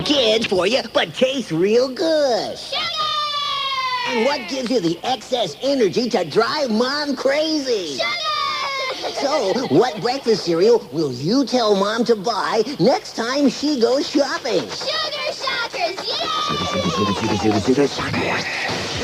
kids for you, but tastes real good. Sugar! And what gives you the excess energy to drive Mom crazy? Sugar! So, what breakfast cereal will you tell Mom to buy next time she goes shopping? Sugar Shockers, yeah!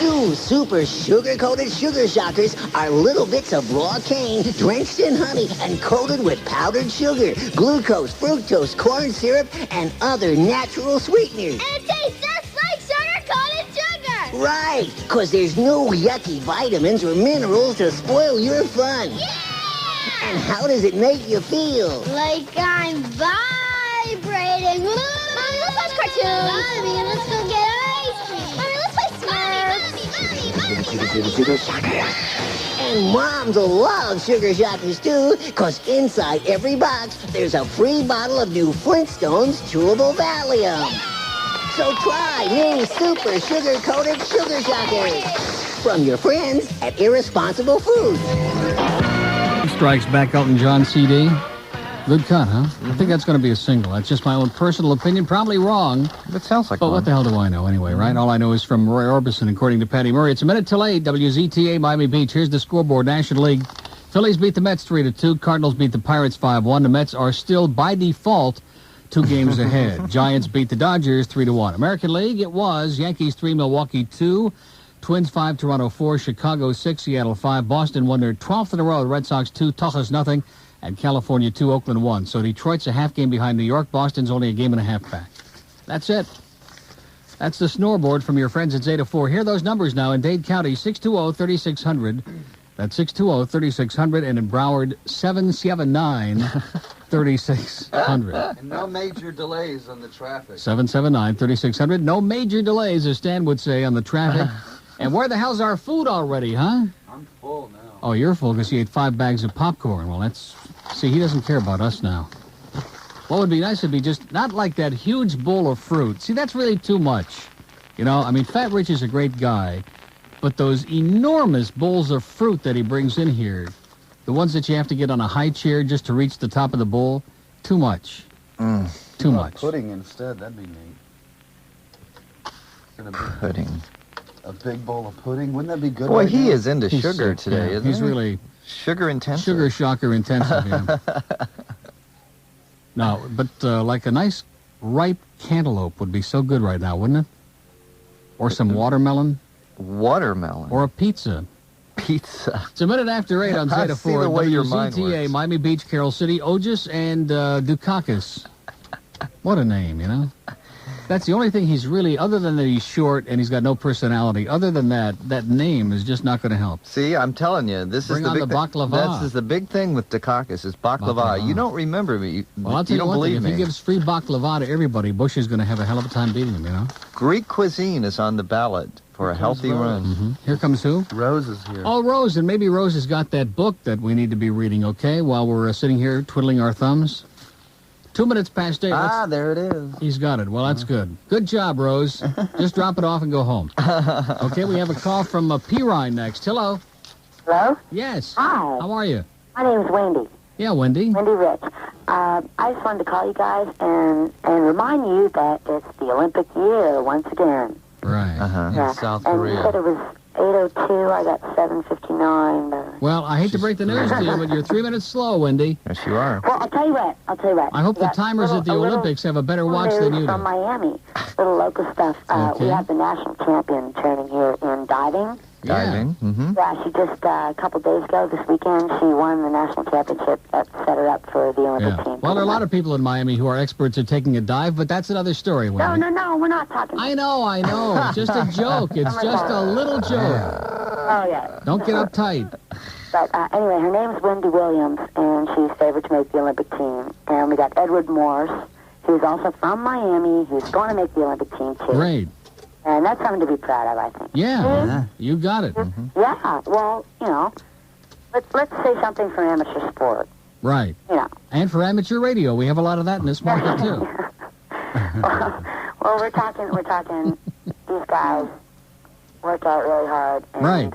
New super sugar-coated Sugar Shockers are little bits of raw cane drenched in honey and coated with powdered sugar, glucose, fructose, corn syrup, and other natural sweeteners. And it tastes just like sugar-coated sugar! Right, because there's no yucky vitamins or minerals to spoil your fun. Yeah! And how does it make you feel? Like I'm vibrating. Mommy, let's watch cartoons. Mommy, let's go get ice cream. Mommy, let's play Smurfs. And moms will love Sugar Shockers too, because inside every box, there's a free bottle of new Flintstones chewable Valium. So try new super sugar-coated Sugar Shockers from your friends at Irresponsible Foods. Strikes Back, Elton John CD. Good cut, huh? I think that's going to be a single. That's just my own personal opinion. Probably wrong. It sounds like But one. what the hell do I know anyway, right? All I know is from Roy Orbison, according to Patty Murray. It's a minute till 8, WZTA, Miami Beach. Here's the scoreboard, National League. Phillies beat the Mets 3-2. Cardinals beat the Pirates 5-1. The Mets are still, by default, 2 games ahead. Giants beat the Dodgers 3-1. American League, it was Yankees 3, Milwaukee 2. Twins 5, Toronto 4, Chicago 6, Seattle 5. Boston won their 12th in a row. The Red Sox 2, Tuchus nothing. And California 2, Oakland 1. So Detroit's a half game behind New York. Boston's only a game and a half back. That's it. That's the scoreboard from your friends at Zeta 4. Hear those numbers now. In Dade County, 620-3600. That's 620-3600. And in Broward, 779-3600. And no major delays on the traffic. 779-3600. No major delays, as Stan would say, on the traffic. And where the hell's our food already, huh? I'm full now. Oh, you're full because you ate 5 bags of popcorn. Well, that's... See, he doesn't care about us now. What would be nice would be just not like that huge bowl of fruit. See, that's really too much. You know, I mean, Fat Rich is a great guy, but those enormous bowls of fruit that he brings in here, the ones that you have to get on a high chair just to reach the top of the bowl, too much. Too much. Pudding instead, that'd be neat. Pudding. A big bowl of pudding, wouldn't that be good? Boy, right he now? is into He's sugar sick, today, yeah. isn't he? He's really... Sugar intensive. Sugar shocker intensive, yeah. No, but like a nice ripe cantaloupe would be so good right now, wouldn't it? Or some watermelon. Watermelon. Or a pizza. Pizza. It's a minute after 8 on I Zeta see 4. the way your mind WZTA, works. Miami Beach, Carroll City, Otis, and Dukakis. What a name, you know? That's the only thing he's really, other than that he's short and he's got no personality, other than that, that name is just not going to help. See, I'm telling you, this Bring is the on big the baklava. This is the big thing with Dukakis is baklava. You don't remember me. Well, I'll tell you don't one thing. believe If me. he gives free baklava to everybody, Bush is going to have a hell of a time beating him, you know? Greek cuisine is on the ballot for a healthy run. Mm-hmm. Here comes who? Rose is here. Oh, Rose, and maybe Rose has got that book that we need to be reading, okay, while we're sitting here twiddling our thumbs. 2 minutes past 8. Ah, there it is. He's got it. Well, that's good. Good job, Rose. Just drop it off and go home. Okay, we have a call from Pirine next. Hello. Hello? Yes. Hi. How are you? My name's Wendy. Yeah, Wendy. Wendy Rich. I just wanted to call you guys and remind you that it's the Olympic year once again. Right. Yeah. South and Korea. you said it was 8:02. I got 7:59. Well, I hate to break the news to you, but you're 3 minutes slow, Wendy. Yes, you are. Well, I'll tell you what. I hope We the got timers at the Olympics have a better watch than you from do. Miami. Little local stuff. Okay. We have the national champion training here in diving. Diving. Mm-hmm. Yeah, she just, a couple days ago, this weekend, she won the national championship, set her up for the Olympic Yeah. team. Well, there are a lot of people in Miami who are experts at taking a dive, but that's another story, Wendy. No, we're not talking. I know. It's just a joke. It's just a little joke. Oh, yeah. Don't get uptight. But anyway, her name's Wendy Williams, and she's favored to make the Olympic team. And we got Edward Morse, who's also from Miami. He's going to make the Olympic team, too. Great. And that's something to be proud of, I think. Yeah, you got it. Yeah, well, you know, let's say something for amateur sport. Right. You know. And for amateur radio, we have a lot of that in this market, too. Well, we're talking, these guys work out really hard. And Right.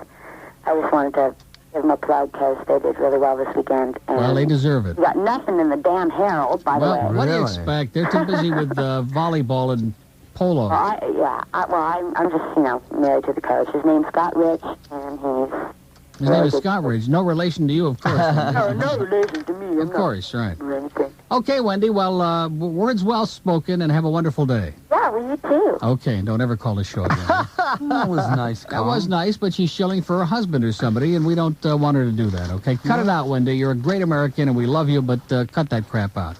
I just wanted to give them a plug because they did really well this weekend. And Well, they deserve it. we got nothing in the damn Herald, by the way. Well, what do you Really? expect? They're too busy with volleyball and polo. I'm just, married to the coach. His name's Scott Rich, and His name is Scott Ridge. No relation to you, of course. no relation to me. Of course, right. Or anything. Okay, Wendy, well, words well spoken, and have a wonderful day. Yeah, well, you too. Okay, don't ever call the show again. That was nice, That was nice, but she's shilling for her husband or somebody, and we don't want her to do that, okay? Cut it out, Wendy. You're a great American, and we love you, but cut that crap out.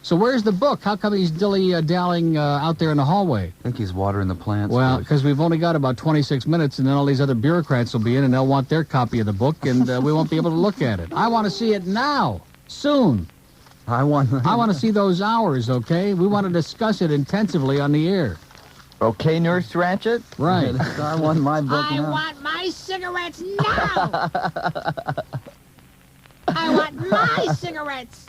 So where's the book? How come he's dilly-dallying out there in the hallway? I think he's watering the plants. Well, because we've only got about 26 minutes, and then all these other bureaucrats will be in, and they'll want their copy of the book, and we won't be able to look at it. I want to see it now, soon. I want to see those hours, okay? We want to discuss it intensively on the air. Okay, Nurse Ratchet? Right. I want my book I now. want my cigarettes now! I want my cigarettes!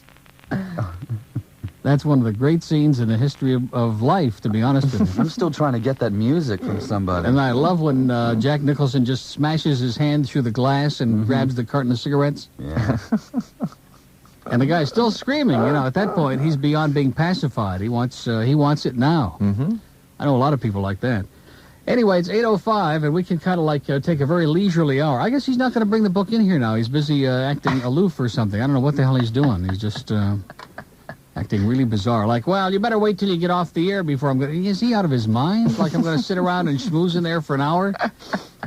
That's one of the great scenes in the history of life, to be honest with you. I'm still trying to get that music from somebody. And I love when Jack Nicholson just smashes his hand through the glass and grabs the carton of cigarettes. Yeah. And the guy's still screaming. At that point, he's beyond being pacified. He wants it now. Mm-hmm. I know a lot of people like that. Anyway, it's 8:05, and we can kind of take a very leisurely hour. I guess he's not going to bring the book in here now. He's busy acting aloof or something. I don't know what the hell he's doing. He's just acting really bizarre. Like, well, you better wait till you get off the air before I'm going to... Is he out of his mind? Like I'm going to sit around and schmooze in there for an hour?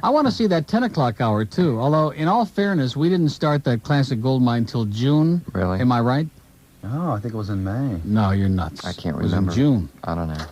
I want to see that 10 o'clock hour, too. Although, in all fairness, we didn't start that classic gold mine till June. Really? Am I right? Oh, I think it was in May. No, you're nuts. I can't It was remember. in June. I don't know.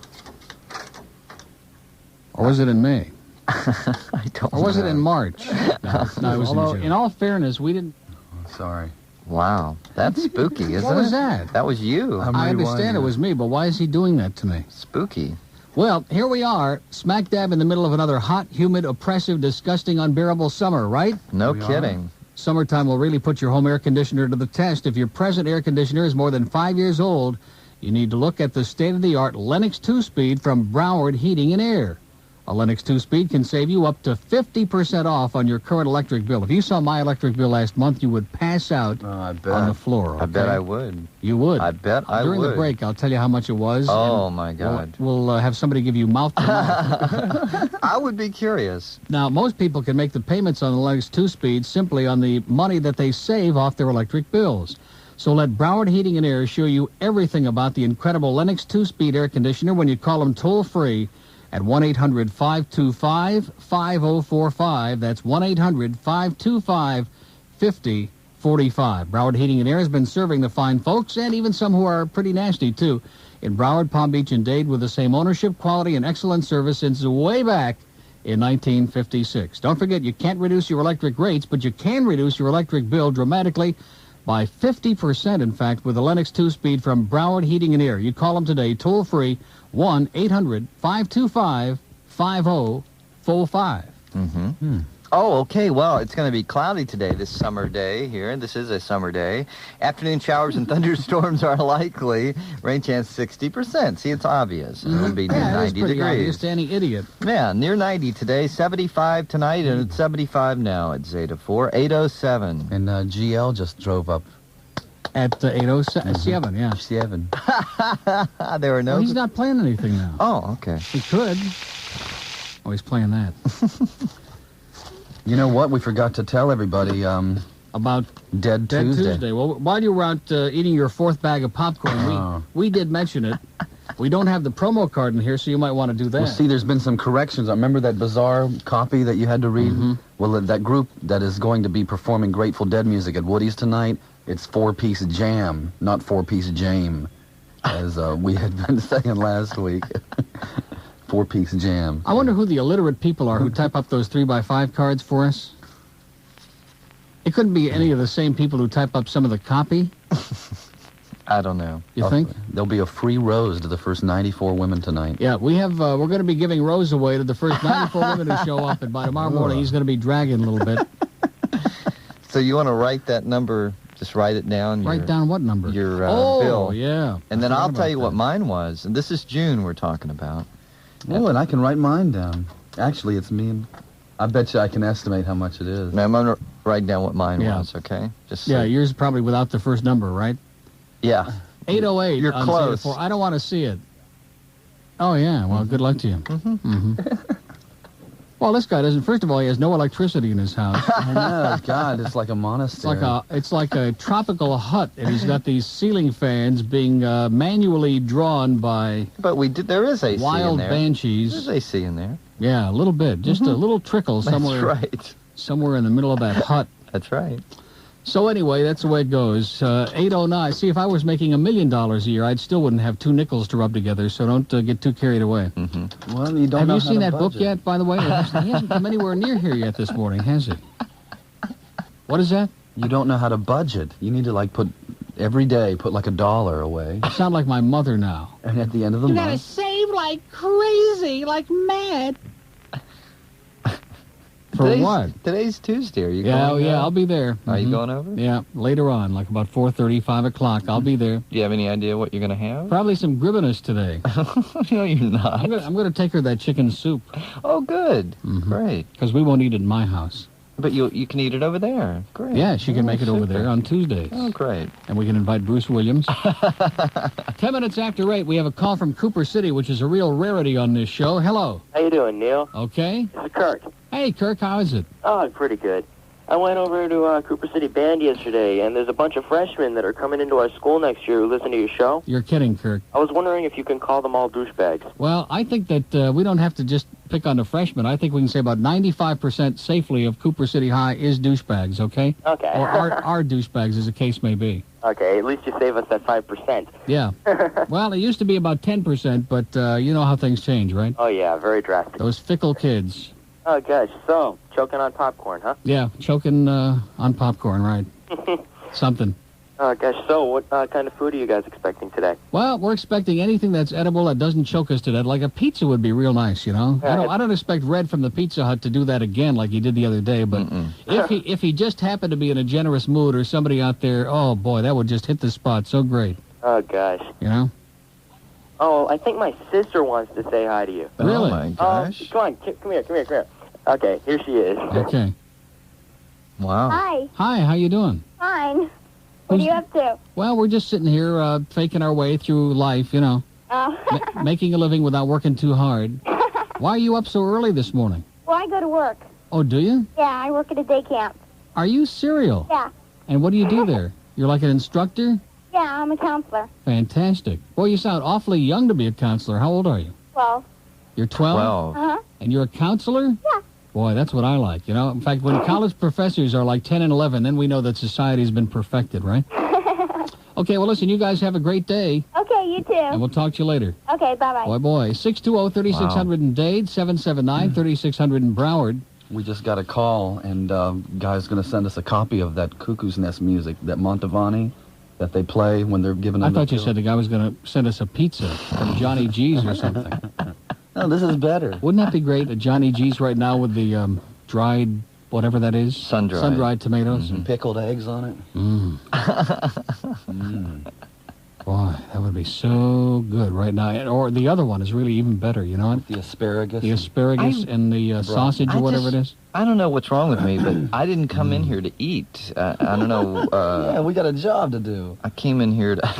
Or was it in May? I don't Or was know. it in March? No, it was in June. In all fairness, we didn't... Oh, sorry. Wow, that's spooky, isn't it? What was that? That was you. I understand it was me, but why is he doing that to me? Spooky. Well, here we are, smack dab in the middle of another hot, humid, oppressive, disgusting, unbearable summer, right? No We are. kidding. Summertime will really put your home air conditioner to the test. If your present air conditioner is more than 5 years old, you need to look at the state-of-the-art Lennox 2-Speed from Broward Heating and Air. A Lennox 2-Speed can save you up to 50% off on your current electric bill. If you saw my electric bill last month, you would pass out Oh, I on bet. the floor. I bet okay? I would. You would. I bet I During would. the break, I'll tell you how much it was. Oh, and my God. We'll have somebody give you mouth to mouth. I would be curious. Now, most people can make the payments on the Lennox 2-Speed simply on the money that they save off their electric bills. So let Broward Heating and Air show you everything about the incredible Lennox 2-Speed air conditioner when you call them toll-free at 1-800-525-5045. That's 1-800-525-5045. Broward Heating and Air has been serving the fine folks, and even some who are pretty nasty, too, in Broward, Palm Beach, and Dade with the same ownership, quality, and excellent service since way back in 1956. Don't forget, you can't reduce your electric rates, but you can reduce your electric bill dramatically by 50%, in fact, with the Lennox 2-Speed from Broward Heating and Air. You call them today, toll-free, 1-800-525-5045. Mm-hmm. Oh, okay. Well, it's going to be cloudy today, this summer day here. This is a summer day. Afternoon showers and thunderstorms are likely. Rain chance 60%. See, it's obvious. It'll be near Yeah, it is 90 pretty degrees. obvious to any idiot. Yeah, near 90 today. 75 tonight, and it's 75 now at Zeta 4. 807. And GL just drove up. At 807, yeah. 7. There were no... Well, he's not playing anything now. Oh, okay. He could. Oh, he's playing that. You know what? We forgot to tell everybody. About Dead Tuesday. Well, while you were out eating your fourth bag of popcorn, we did mention it. We don't have the promo card in here, so you might want to do that. Well, see, there's been some corrections. I remember that bizarre copy that you had to read? Well, that group that is going to be performing Grateful Dead music at Woody's tonight, it's 4-piece jam, not 4-piece jam, as we had been saying last week. 4-piece jam. I wonder who the illiterate people are who type up those 3x5 cards for us. It couldn't be any of the same people who type up some of the copy, I don't know. you think? There'll be a free rose to the first 94 women tonight. Yeah, we have. We're going to be giving Rose away to the first 94 women who show up, and by tomorrow morning he's going to be dragging a little bit. So you want to write that number, just write it down. Write down what number? Your oh, bill. Yeah. And then I I'll forgot tell you about what that. mine was. And this is June we're talking about. Oh, and I can write mine down. Actually, it's me and... I bet you I can estimate how much it is. Now I'm going to write down what mine Yeah. was, okay? Just Yeah, so- yours is probably without the first number, right? Yeah. 808. You're on close. 04. I don't want to see it. Oh, yeah. Well, good luck to you. Mm-hmm. Well, this guy doesn't. First of all, he has no electricity in his house. I know, God, it's like a It's monastery. like a tropical hut, and he's got these ceiling fans being manually drawn by But there is AC in wild there. banshees. There's AC in there. Yeah, a little bit, just a little trickle somewhere, That's right. somewhere in the middle of that hut. That's right. So anyway, that's the way it goes. 809. See, if I was making $1 million a year, I still wouldn't have two nickels to rub together. So don't get too carried away. Well, you don't Have know you how seen to that book budget. yet? By the way, he hasn't come anywhere near here yet this morning, has he? What is that? You don't know how to budget. You need to like put every day put like $1 away, You sound like my mother now. and at the end of the month, save like crazy, like mad. For Today's- what? Today's Tuesday. Are you Yeah, going I'll be there. Are you Mhm. going over? Yeah, later on, like about 4:30, 5 o'clock. I'll be there. Do you have any idea what you're going to have? Probably some gribbinus today. No, you're not. I'm going to take her that chicken soup, Oh, good. Mhm. Great. because we won't eat it in my house. But you can eat it over there. Great. Yeah, she can Oh, make it over super. there on Tuesdays. Oh, great. And we can invite Bruce Williams. 10 minutes after 8, we have a call from Cooper City, which is a real rarity on this show. Hello. How you doing, Neil? Okay. This is Kirk. Hey, Kirk, how is it? Oh, pretty good. I went over to Cooper City Band yesterday, and there's a bunch of freshmen that are coming into our school next year who listen to your show. You're kidding, Kirk. I was wondering if you can call them all douchebags. Well, I think that we don't have to just pick on the freshmen. I think we can say about 95% safely of Cooper City High is douchebags, okay? Okay. Or are douchebags, as the case may be. Okay, at least you save us that 5%. Yeah. Well, it used to be about 10%, but you know how things change, right? Oh, yeah, very drastic. Those fickle kids. Oh, gosh. So, choking on popcorn, huh? Yeah, choking on popcorn, right? Something. Oh, gosh. So, what kind of food are you guys expecting today? Well, we're expecting anything that's edible that doesn't choke us to death. Like a pizza would be real nice, you know? I don't expect Red from the Pizza Hut to do that again like he did the other day, but if he just happened to be in a generous mood or somebody out there, oh, boy, that would just hit the spot so great, Oh, gosh. you know? Oh, I think my sister wants to say hi to you. Really? Oh, my gosh. Come on. Come here. Okay, here she is. Okay. Wow. Hi. Hi, how you doing? Fine. What are you up to? Well, we're just sitting here faking our way through life, you know, Oh. making a living without working too hard. Why are you up so early this morning? Well, I go to work. Oh, do you? Yeah, I work at a day camp. Are you serial? Yeah. And what do you do there? You're like an instructor? Yeah, I'm a counselor. Fantastic. Boy, you sound awfully young to be a counselor. How old are you? 12. You're 12? 12. Uh-huh. And you're a counselor? Yeah. Boy, that's what I like, you know. In fact, when college professors are like 10 and 11, then we know that society's been perfected, right? Okay, well, listen, you guys have a great day, Okay, you and too. we'll talk to you later. Okay, bye-bye. Boy. 620-3600 in Dade, 779-3600 in Broward. we just got a call, and guy's going to send us a copy of that Cuckoo's Nest music, that Montavani, that they play when they're giving I them thought the you said the guy was going to send us a pizza from Johnny G's or something. No, this is better. Wouldn't that be great, a Johnny G's right now with the dried, whatever that is? Sun-dried. Sun-dried tomatoes. Pickled eggs on it. Boy, that would be so good right now. Or the other one is really even better, you know? The asparagus. The asparagus and the sausage or whatever it is. I don't know what's wrong with me, but I didn't come in here to eat. I don't know. Yeah, we got a job to do. I came in here to...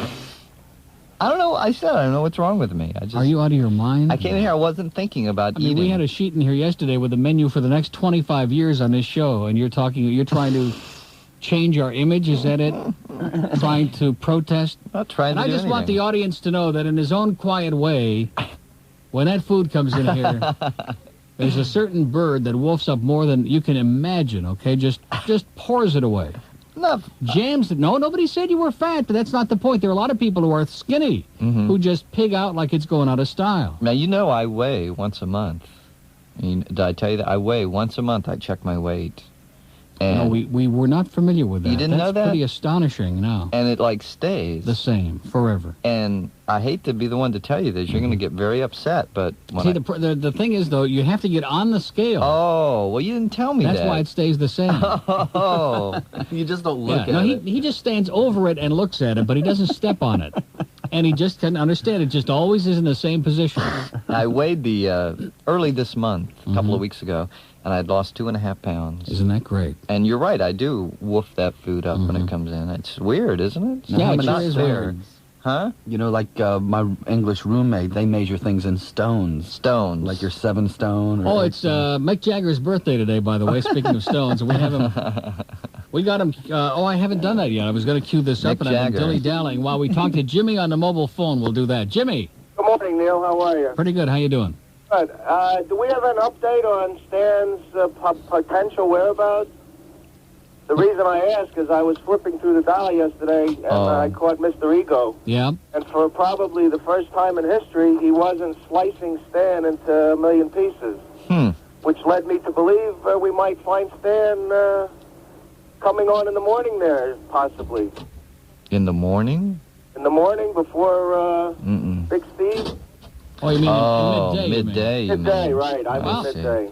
I don't know. I don't know what's wrong with me. Are you out of your mind? I came in here. I wasn't thinking about I mean, eating. we had a sheet in here yesterday with a menu for the next 25 years on this show, and you're trying to change our image. Is that it? Trying to protest? I'm not trying And to I do just want the anything. audience to know that in his own quiet way, when that food comes in here, there's a certain bird that wolfs up more than you can imagine, okay? Just pours it away. No, Jams it. No, nobody said you were fat, but that's not the point. There are a lot of people who are skinny who just pig out like it's going out of style. now, you know I weigh once a month. I mean, did I tell you that? I weigh once a month. I check my weight. And, No, we were not familiar with that. You didn't know That's that? pretty astonishing now. and it, like, stays. The same, forever. And I hate to be the one to tell you this. You're going to get very upset, but... When See, I- the thing is, though, you have to get on the scale. Oh, well, you didn't tell me That's that. why it stays the same. Oh. You just don't look Yeah, no, at it. he just stands over it and looks at it, but he doesn't step on it. And he just can't understand. It just always is in the same position. I weighed the early this month, a couple of weeks ago. and I'd lost 2.5 pounds. Isn't that great? And you're right, I do woof that food up when it comes in. It's weird, isn't it? Yeah, it not sure is fair. weird. Huh? You know, like my English roommate, they measure things in stones. Stones. Like your 7 stone. Or Oh, 8 it's stone. Mick Jagger's birthday today, by the way, speaking of stones. We have him... We got him... I haven't done that yet. I was going to cue this up, Mick and I've been Jagger. dilly-dallying. While we talk to Jimmy on the mobile phone, we'll do that. Jimmy! Good morning, Neil. How are you? Pretty good. How you doing? Good. Do we have an update on Stan's potential whereabouts? The reason I ask is I was flipping through the dial yesterday, and I caught Mr. Ego. Yeah? And for probably the first time in history, he wasn't slicing Stan into a million pieces. Which led me to believe we might find Stan coming on in the morning there, possibly. In the morning? In the morning before Big Steve? Oh, you mean in midday? you mean. Midday, you Midday, mean. right. I Wow. mean midday.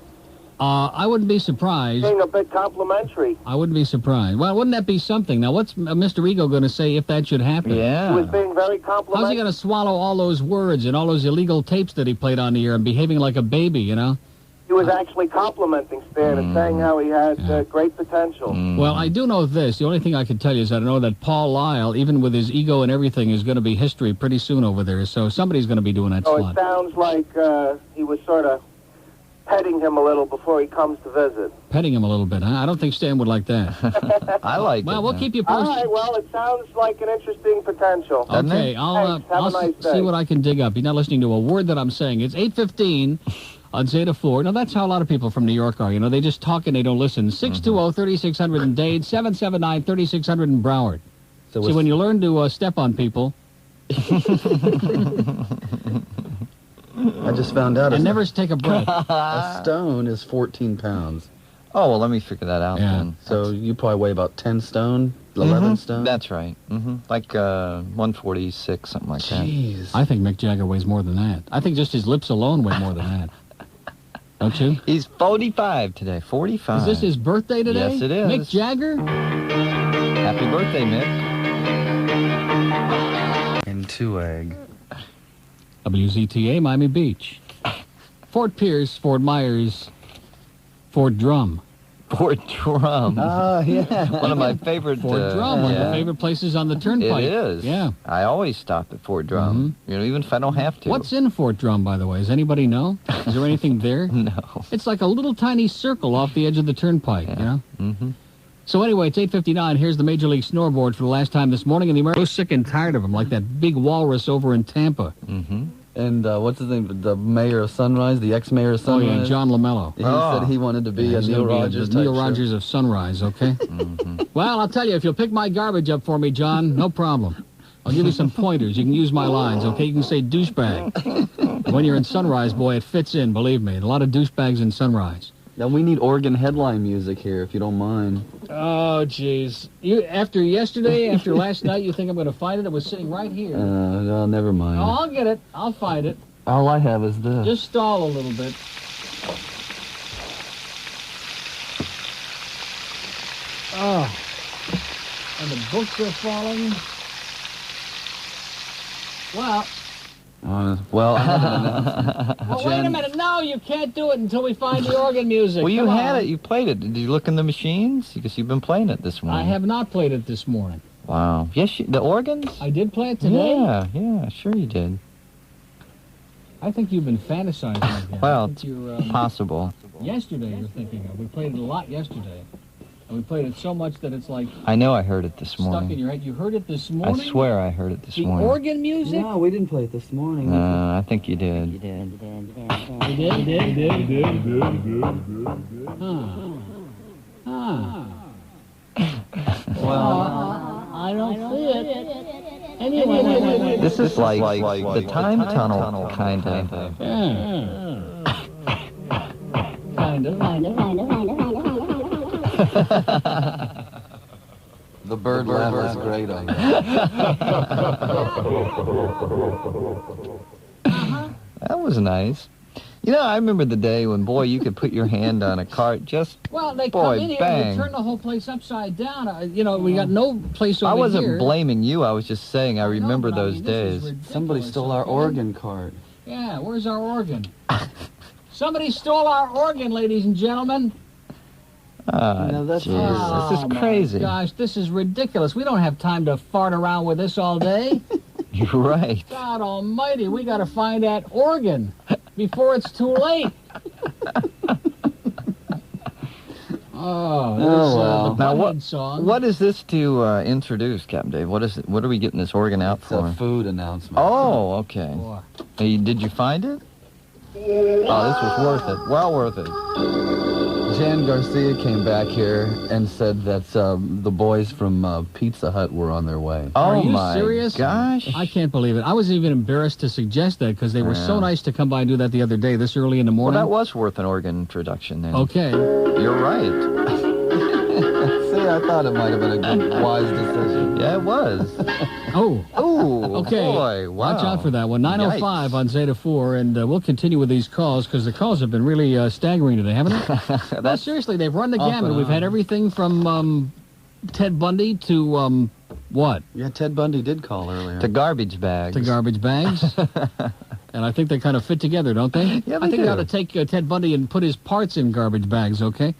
I wouldn't be surprised. Being a bit complimentary. I wouldn't be surprised. Well, wouldn't that be something? Now, what's Mr. Ego going to say if that should happen? He was Yeah. being very How's complimentary. he going to swallow all those words and all those illegal tapes that he played on the air and behaving like a baby, you know? He was actually complimenting Stan and saying how he had great potential. Well, I do know this. The only thing I can tell you is I know that Paul Lyle, even with his ego and everything, is going to be history pretty soon over there. So somebody's going to be doing that So it slot. sounds like he was sort of petting him a little before he comes to visit. Petting him a little bit, huh? I don't think Stan would like that. I like Well, it. we'll man. keep you All posted. right, well, it sounds like an interesting potential. Doesn't Okay, it? I'll Thanks. Have a nice see day. what I can dig up. You're not listening to a word that I'm saying. It's 8:15 on Zeta 4. Now, that's how a lot of people from New York are. You know, they just talk and they don't listen. 620-3600 in Dade, 779-3600 in Broward. So See, when you learn to step on people I just found out and a, never take a breath. a stone is 14 pounds. Oh, well, let me figure that out Yeah. then. So you probably weigh about 10 stone, 11 stone? That's right. Like 146, something like that. Jeez. I think Mick Jagger weighs more than that. I think just his lips alone weigh more than that. Don't you? He's 45 today. 45. Is this his birthday today? Yes, it is. Mick Jagger? Happy birthday, Mick. And 2 egg. WZTA, Miami Beach. Fort Pierce, Fort Myers, Fort Drum. Fort Drum. Ah, yeah. One of my favorite... Fort Drum, one of the favorite places on the turnpike. It is. Yeah. I always stop at Fort Drum. You know, even if I don't have to. What's in Fort Drum, by the way? Does anybody know? Is there anything there? No. It's like a little tiny circle off the edge of the turnpike, you know? So anyway, it's 8:59. Here's the Major League Scoreboard for the last time this morning. And the Americans are so sick and tired of them, like that big walrus over in Tampa. And what's his name? The mayor of Sunrise, the ex-mayor of Oh, Sunrise? yeah, John LaMello. He said he wanted to be a He's Neil gonna be Rogers the type Neil show. Rogers of Sunrise, okay? Well, I'll tell you, if you'll pick my garbage up for me, John, no problem. I'll give you some pointers. You can use my lines, okay? You can say douchebag. When you're in Sunrise, boy, it fits in, believe me. A lot of douchebags in Sunrise. Now, we need Oregon headline music here, if you don't mind. Oh, jeez. After yesterday, after last night, you think I'm going to find it? It was sitting right here. No, never mind. Oh, I'll get it. I'll find it. All I have is this. Just stall a little bit. Oh. And the books are falling. Well, Well, I have an announcement. well wait a minute. No, you can't do it until we find the organ music. Well, you Come had on. it. You played it. Did you look in the machines? Because you've been playing it this I morning. have not played it this morning. Wow. Yes, the organs? I did play it today. Yeah, sure you did. I think you've been fantasizing again. Well, I think you're, Possible. yesterday you're thinking of. We played it a lot yesterday. And we played it so much that it's like I know I heard it this stuck in morning. your head. You heard it this I morning? swear I heard it this The morning. organ music? No, we didn't play it this morning. I think you did. You did? You did? Huh. Well, I don't see it. Anyway. This is like the time tunnel, kind of. Yeah. Kind of. The bird laugh is great on That was nice. You know, I remember the day when, boy, you could put your hand on a cart just... Well, they Boy, come in here bang. and they turn the whole place upside down. You know, we got no place over I wasn't here. blaming you. I was just saying I No, remember but I those mean, this is days. ridiculous, Somebody stole our okay? organ cart. Yeah, where's our organ? Somebody stole our organ, ladies and gentlemen. This is crazy. Gosh, this is ridiculous. We don't have time to fart around with this all day. You're right. God almighty, we got to find that organ before it's too late. Well. The Now, Bunhead song. what is this to introduce, Captain Dave? What is it? What are we getting this organ out It's for? a food announcement. Oh, okay. Boy. Hey, did you find it? Oh, this was worth it. Well worth it. Jan Garcia came back here and said that the boys from Pizza Hut were on their way. Oh, Are you my serious? gosh. I can't believe it. I was even embarrassed to suggest that because they were so nice to come by and do that the other day, this early in the Well, morning. that was worth an organ introduction then. Okay. You're right. See, I thought it might have been a good, wise decision. Yeah, it was. Oh. Oh, Okay. boy. Wow. Watch out for that one. 9:05 on Zeta 4, and we'll continue with these calls because the calls have been really staggering today, haven't they? No, seriously, they've run the gamut. We've had everything from Ted Bundy to what? Yeah, Ted Bundy did call earlier. To garbage bags. To garbage bags. And I think they kind of fit together, don't they? Yeah, I think do. we ought to take Ted Bundy and put his parts in garbage bags, okay?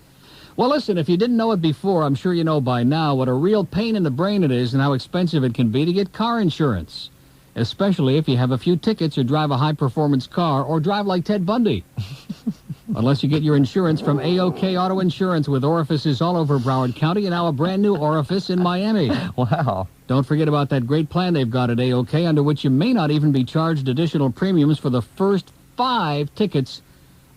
Well, listen, if you didn't know it before, I'm sure you know by now what a real pain in the brain it is and how expensive it can be to get car insurance, especially if you have a few tickets or drive a high-performance car or drive like Ted Bundy. Unless you get your insurance from A-OK Auto Insurance with orifices all over Broward County and now a brand-new orifice in Miami. Wow. Don't forget about that great plan they've got at A-OK under which you may not even be charged additional premiums for the first 5 tickets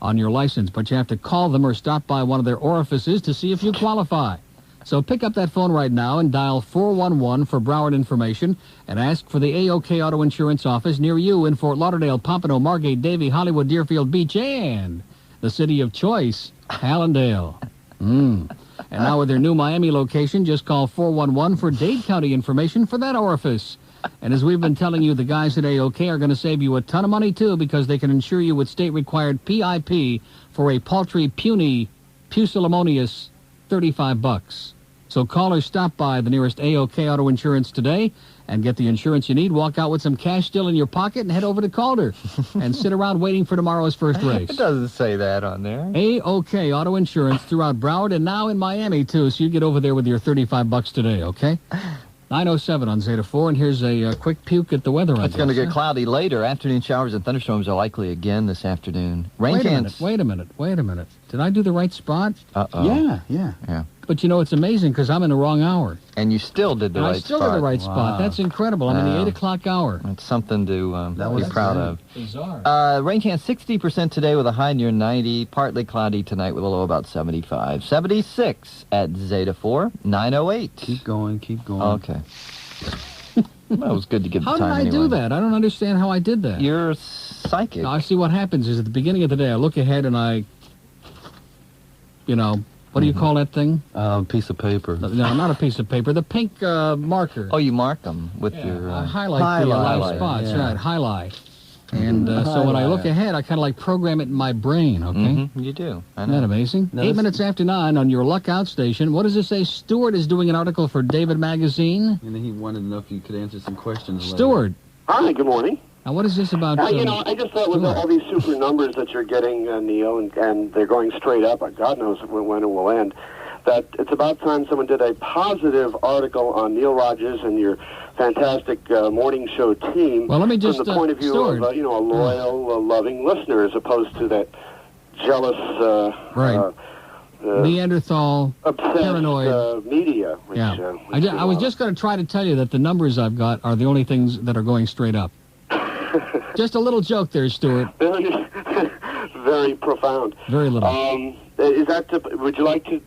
on your license, but you have to call them or stop by one of their orifices to see if you qualify. So pick up that phone right now and dial 411 for Broward information and ask for the A-OK Auto Insurance office near you in Fort Lauderdale, Pompano, Margate, Davie, Hollywood, Deerfield Beach, and the city of choice, Hallandale. And now with their new Miami location, just call 411 for Dade County information for that orifice. And as we've been telling you, the guys at A-OK are going to save you a ton of money, too, because they can insure you with state-required PIP for a paltry, puny, pusillanimous $35. So call or stop by the nearest A-OK Auto Insurance today and get the insurance you need. Walk out with some cash still in your pocket and head over to Calder and sit around waiting for tomorrow's first race. It doesn't say that on there. A-OK Auto Insurance throughout Broward and now in Miami, too, so you get over there with your $35 today, okay? 9:07 on Zeta 4, and here's a quick puke at the weather. It's going to get cloudy later. Afternoon showers and thunderstorms are likely again this afternoon. Rain chance. Wait a minute. Did I do the right spot? Uh-oh. Yeah. But you know, it's amazing because I'm in the wrong hour. And you still did the right spot. I still did the right spot. Wow. That's incredible. I'm in the 8 o'clock hour. It's something to That be was proud of. Bizarre. Rain chance 60% today with a high near 90. Partly cloudy tonight with a low about 75. 76 at Zeta 4, 9:08. Keep going. Okay. Well, it was good to give the How time did I do anyway. that? I don't understand how I did that. You're psychic. Now, I see what happens is at the beginning of the day, I look ahead and I, what do you call that thing? Piece of paper. No, not a piece of paper. The pink marker. Oh, you mark them with your... I highlight the live highlight, spots, yeah. right, highlight. And so when I look ahead, I kind of like program it in my brain, okay? You do. I Isn't know. that amazing? No, 8 this- minutes after 9 on your Luck Out station. What does it say? Stewart is doing an article for David Magazine. And he wanted to know if you could answer some questions. later. Stewart, Hi, good morning. now what is this about? I just thought with all these super numbers that you're getting, Neil, and they're going straight up, God knows when it will end, that it's about time someone did a positive article on Neil Rogers and your fantastic morning show team. Well, let me just, from the point of view Stewart. of, a loyal, loving listener, as opposed to that jealous, Right. Neanderthal, obsessed paranoid. media. Which, Yeah. which I was just going to try to tell you that the numbers I've got are the only things that are going straight up. Just a little joke there, Stewart. very profound. Very little. Is that? Would you like to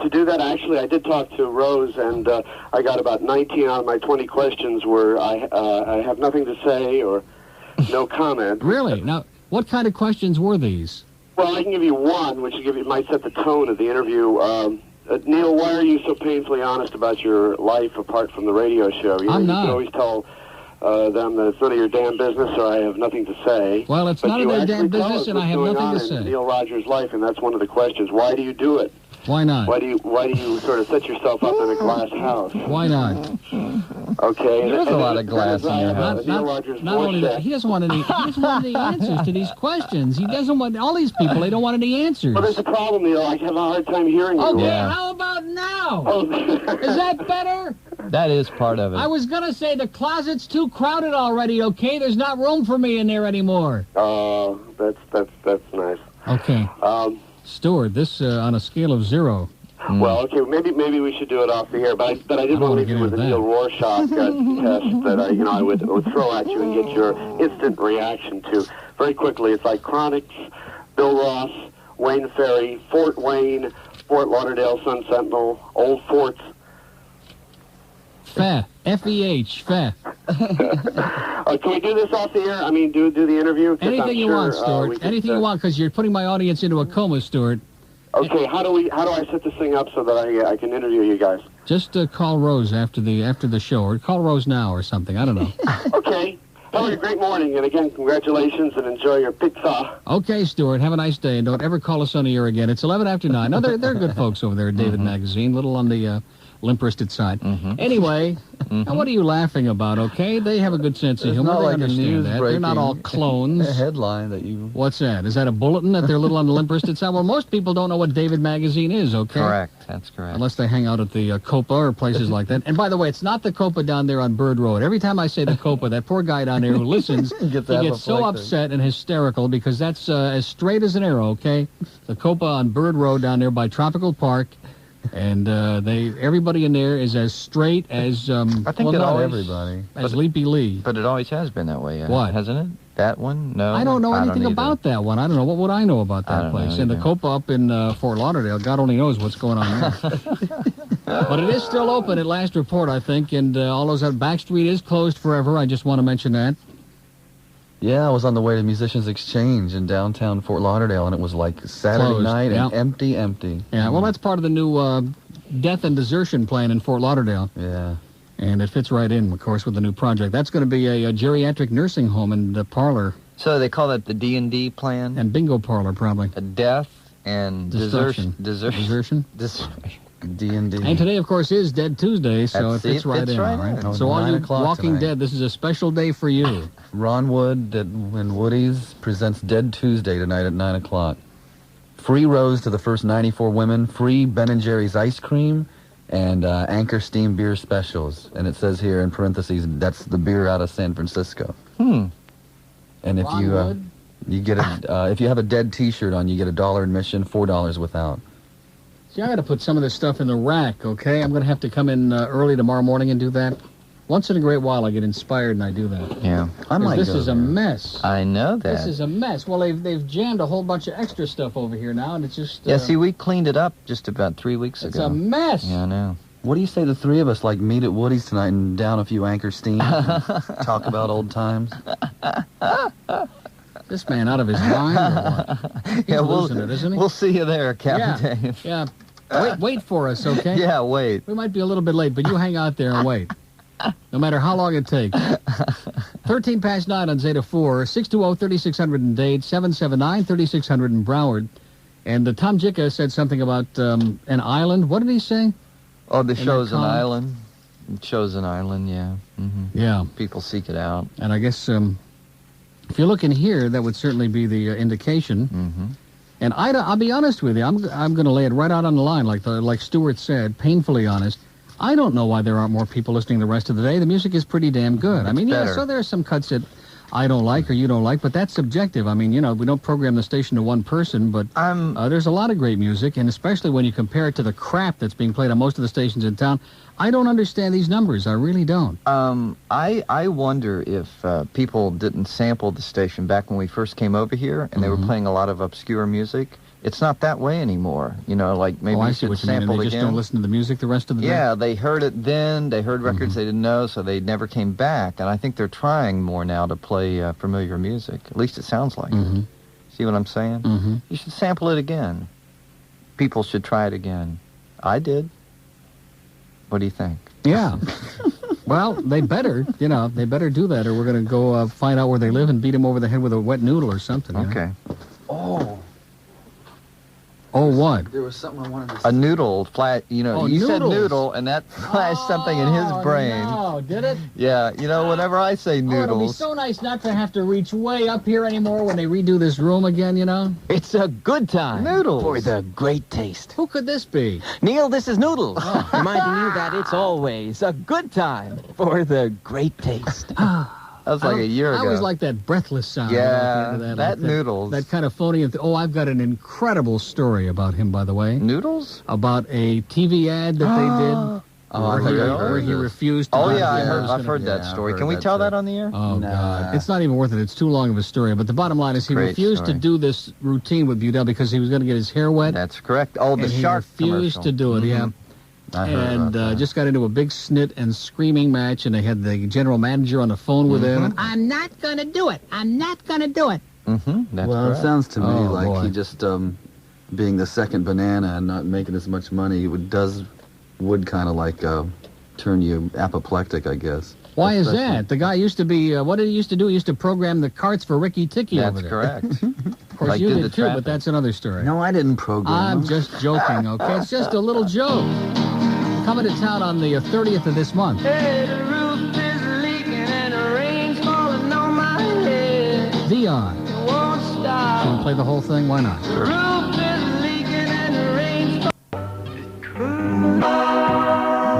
do that? Actually, I did talk to Rose, and I got about 19 out of my 20 questions where I have nothing to say or no comment. Really? Now, what kind of questions were these? Well, I can give you one, which might set the tone of the interview. Neil, why are you so painfully honest about your life apart from the radio show? You I'm not. You can always tell them that it's none of your damn business, or I have nothing to say. Well, it's But none of you their actually damn tell business, us and I what's have going nothing on to say. in Neil Rogers' life, and that's one of the questions. Why do you do it? Why not? Why do you sort of set yourself up in a glass house? Why not? Okay. There's a lot of glass in your house. Not only that, he doesn't want any answers to these questions. He doesn't want all these people. They don't want any answers. Well, there's a problem, Neil. I have a hard time hearing you. Okay, how about now? Is that better? That is part of it. I was gonna say the closet's too crowded already. Okay, there's not room for me in there anymore. Oh, that's nice. Okay. Stuart, this on a scale of 0. Well, okay, maybe we should do it off the air, but I did want to leave you with a Neil Rorschach test that I would throw at you and get your instant reaction to. Very quickly, it's like Chronics, Bill Ross, Wayne Ferry, Fort Wayne, Fort Lauderdale Sun Sentinel, Old Forts. Feh. F-E-H. Feh. Can we do this off the air? I mean, do the interview? Anything you want, Stuart. Anything you want, because you're putting my audience into a coma, Stuart. Okay, how do I set this thing up so that I can interview you guys? Just call Rose after the show, or call Rose now or something. I don't know. Okay. Have a great morning, and again, congratulations, and enjoy your pizza. Okay, Stuart, have a nice day, and don't ever call us on the air again. It's 11 after 9. No, they're good folks over there at David Magazine, little on the limp-wristed side. Anyway, now what are you laughing about, okay? They have a good sense of humor. They understand that. They're not all clones. A headline that you... What's that? Is that a bulletin that they're a little on the limp-wristed side? Well, most people don't know what David Magazine is, okay? Correct. That's correct. Unless they hang out at the Copa or places like that. And by the way, it's not the Copa down there on Bird Road. Every time I say the Copa, that poor guy down there who listens, he gets so upset and hysterical because that's as straight as an arrow, okay? The Copa on Bird Road down there by Tropical Park. And everybody in there is as straight as I think not everybody as Leapy Lee. But it always has been that way. What? Hasn't it? That one? No. I don't know anything about that one. I don't know. What would I know about that place? And the Copa up in Fort Lauderdale, God only knows what's going on there. But it is still open at last report, I think, and all those Back Street is closed forever. I just want to mention that. Yeah, I was on the way to Musicians Exchange in downtown Fort Lauderdale, and it was like Saturday night and empty. Yeah, well, that's part of the new death and desertion plan in Fort Lauderdale. Yeah. And it fits right in, of course, with the new project. That's going to be a geriatric nursing home and parlor. So they call that the D&D plan? And bingo parlor, probably. A death and desertion. Desertion? D&D. And today, of course, is Dead Tuesday, so it fits right in. Oh, so all you Walking tonight. Dead, this is a special day for you. Ron Wood and Woody's presents Dead Tuesday tonight at 9 o'clock. Free rows to the first 94 women, free Ben & Jerry's ice cream, and Anchor Steam beer specials. And it says here in parentheses, that's the beer out of San Francisco. And if you get if you have a Dead T-shirt on, you get $1 admission, $4 without. See, I got to put some of this stuff in the rack, okay? I'm going to have to come in early tomorrow morning and do that. Once in a great while, I get inspired and I do that. Yeah. This is a mess. I know that. This is a mess. Well, they've jammed a whole bunch of extra stuff over here now, and it's just... Yeah, see, we cleaned it up just about 3 weeks ago. It's a mess. Yeah, I know. What do you say the three of us like meet at Woody's tonight and down a few Anchor Steam, talk about old times? This man out of his mind or what? He's losing it, isn't he? We'll see you there, Captain Dave. Yeah. Wait for us, okay? Yeah, wait. We might be a little bit late, but you hang out there and wait. No matter how long it takes. 13 past 9 on Zeta 4, 620-3600 in Dade, 779-3600 in Broward. And Tom Jicka said something about an island. What did he say? Oh, the show's an island. It shows an island, yeah. Yeah. People seek it out. And I guess if you look in here, that would certainly be the indication. And I'll be honest with you, I'm going to lay it right out on the line, like Stuart said, painfully honest. I don't know why there aren't more people listening the rest of the day. The music is pretty damn good. I mean, yeah, so there are some cuts that I don't like or you don't like, but that's subjective. I mean, you know, we don't program the station to one person, but there's a lot of great music, and especially when you compare it to the crap that's being played on most of the stations in town. I don't understand these numbers. I really don't. I wonder if people didn't sample the station back when we first came over here, and they were playing a lot of obscure music. It's not that way anymore. You know, like maybe you should sample they again. just don't listen to the music the rest of the day? Yeah, they heard it then. They heard records they didn't know, so they never came back. And I think they're trying more now to play familiar music. At least it sounds like it. See what I'm saying? You should sample it again. People should try it again. I did. What do you think? Yeah. Well, they better, they better do that, or we're going to go find out where they live and beat them over the head with a wet noodle or something. Okay. You know? Oh, what? There was something I wanted to say. A noodle flat, you know, Oh, you said noodles. noodle, and that flashed something in his brain. Oh, did it? Yeah, you know, whenever I say Oh, it'll be noodles, so nice not to have to reach way up here anymore when they redo this room again, you know? It's a good time. Noodles. For the great taste. Who could this be? Neil, this is Noodles. Reminding you that it's always a good time for the great taste. that was like a year ago. I always like that breathless sound. Yeah, at the end of that noodles. That kind of phony. I've got an incredible story about him, by the way. Noodles? About a TV ad that they did. Where he refused to. Oh, buy yeah, the I've heard that story. Can we tell that on the air? Oh, God. It's not even worth it. It's too long of a story. But the bottom line is he Great refused story. to do this routine with Budell because he was going to get his hair wet. That's correct. Oh, the and shark he refused commercial. to do it, yeah. I heard And about that. just got into a big snit and screaming match, and they had the general manager on the phone with him. And, I'm not going to do it. I'm not going to do it. That's Well, correct. it sounds to me Oh, like boy. he just, being the second banana and not making as much money, would kind of like turn you apoplectic, I guess. Why is Especially- that? The guy used to be, what did he used to do? He used to program the carts for Ricky Ticky over That's there. correct. Of course, Like you did did the too, traffic. but that's another story. No, I didn't program I'm him. just joking, okay? It's just a little joke. Coming to town on the 30th of this month. Hey, the roof is leaking and the rain's falling on my head. Dion. It won't Want stop. to play the whole thing? Why not? The roof is leaking and the rain's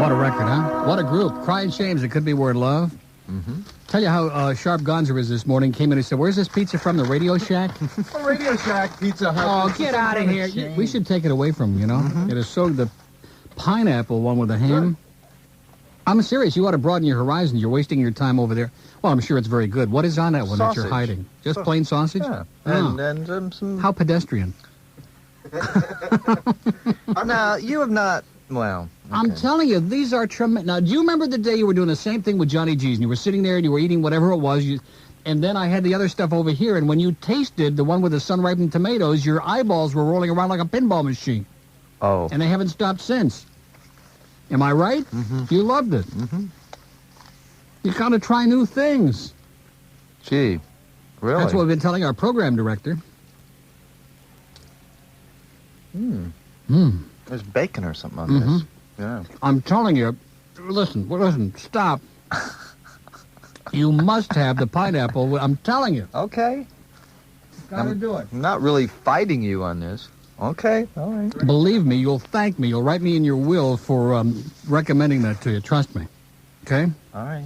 What a record, huh? What a group. Crying Shames, It Could Be Word Love. Tell you how sharp Gonzer is this morning. Came in and said, where's this pizza from? The Radio Shack? Radio Shack, Pizza Hut. Oh, This get is out of some here. kind of We should take it away from him, you know? It is so the pineapple one with the ham. I'm serious. You ought to broaden your horizons. You're wasting your time over there. Well, I'm sure it's very good. What is on that one that you're Sausage. hiding? Just plain sausage? Yeah. Oh. And some... How pedestrian. Now, you have not... Well... I'm telling you, these are tremendous. Now, do you remember the day you were doing the same thing with Johnny G's, and you were sitting there and you were eating whatever it was, and then I had the other stuff over here, and when you tasted the one with the sun-ripened tomatoes, your eyeballs were rolling around like a pinball machine, Oh. and they haven't stopped since. Am I right? You loved it. You got to try new things. Gee. Really? That's what we've been telling our program director. There's bacon or something on this. Yeah. I'm telling you, listen, stop. You must have the pineapple. I'm telling you. Okay. Got to do it. I'm not really fighting you on this. Okay. All right. Believe me, you'll thank me. You'll write me in your will for recommending that to you. Trust me. Okay? All right.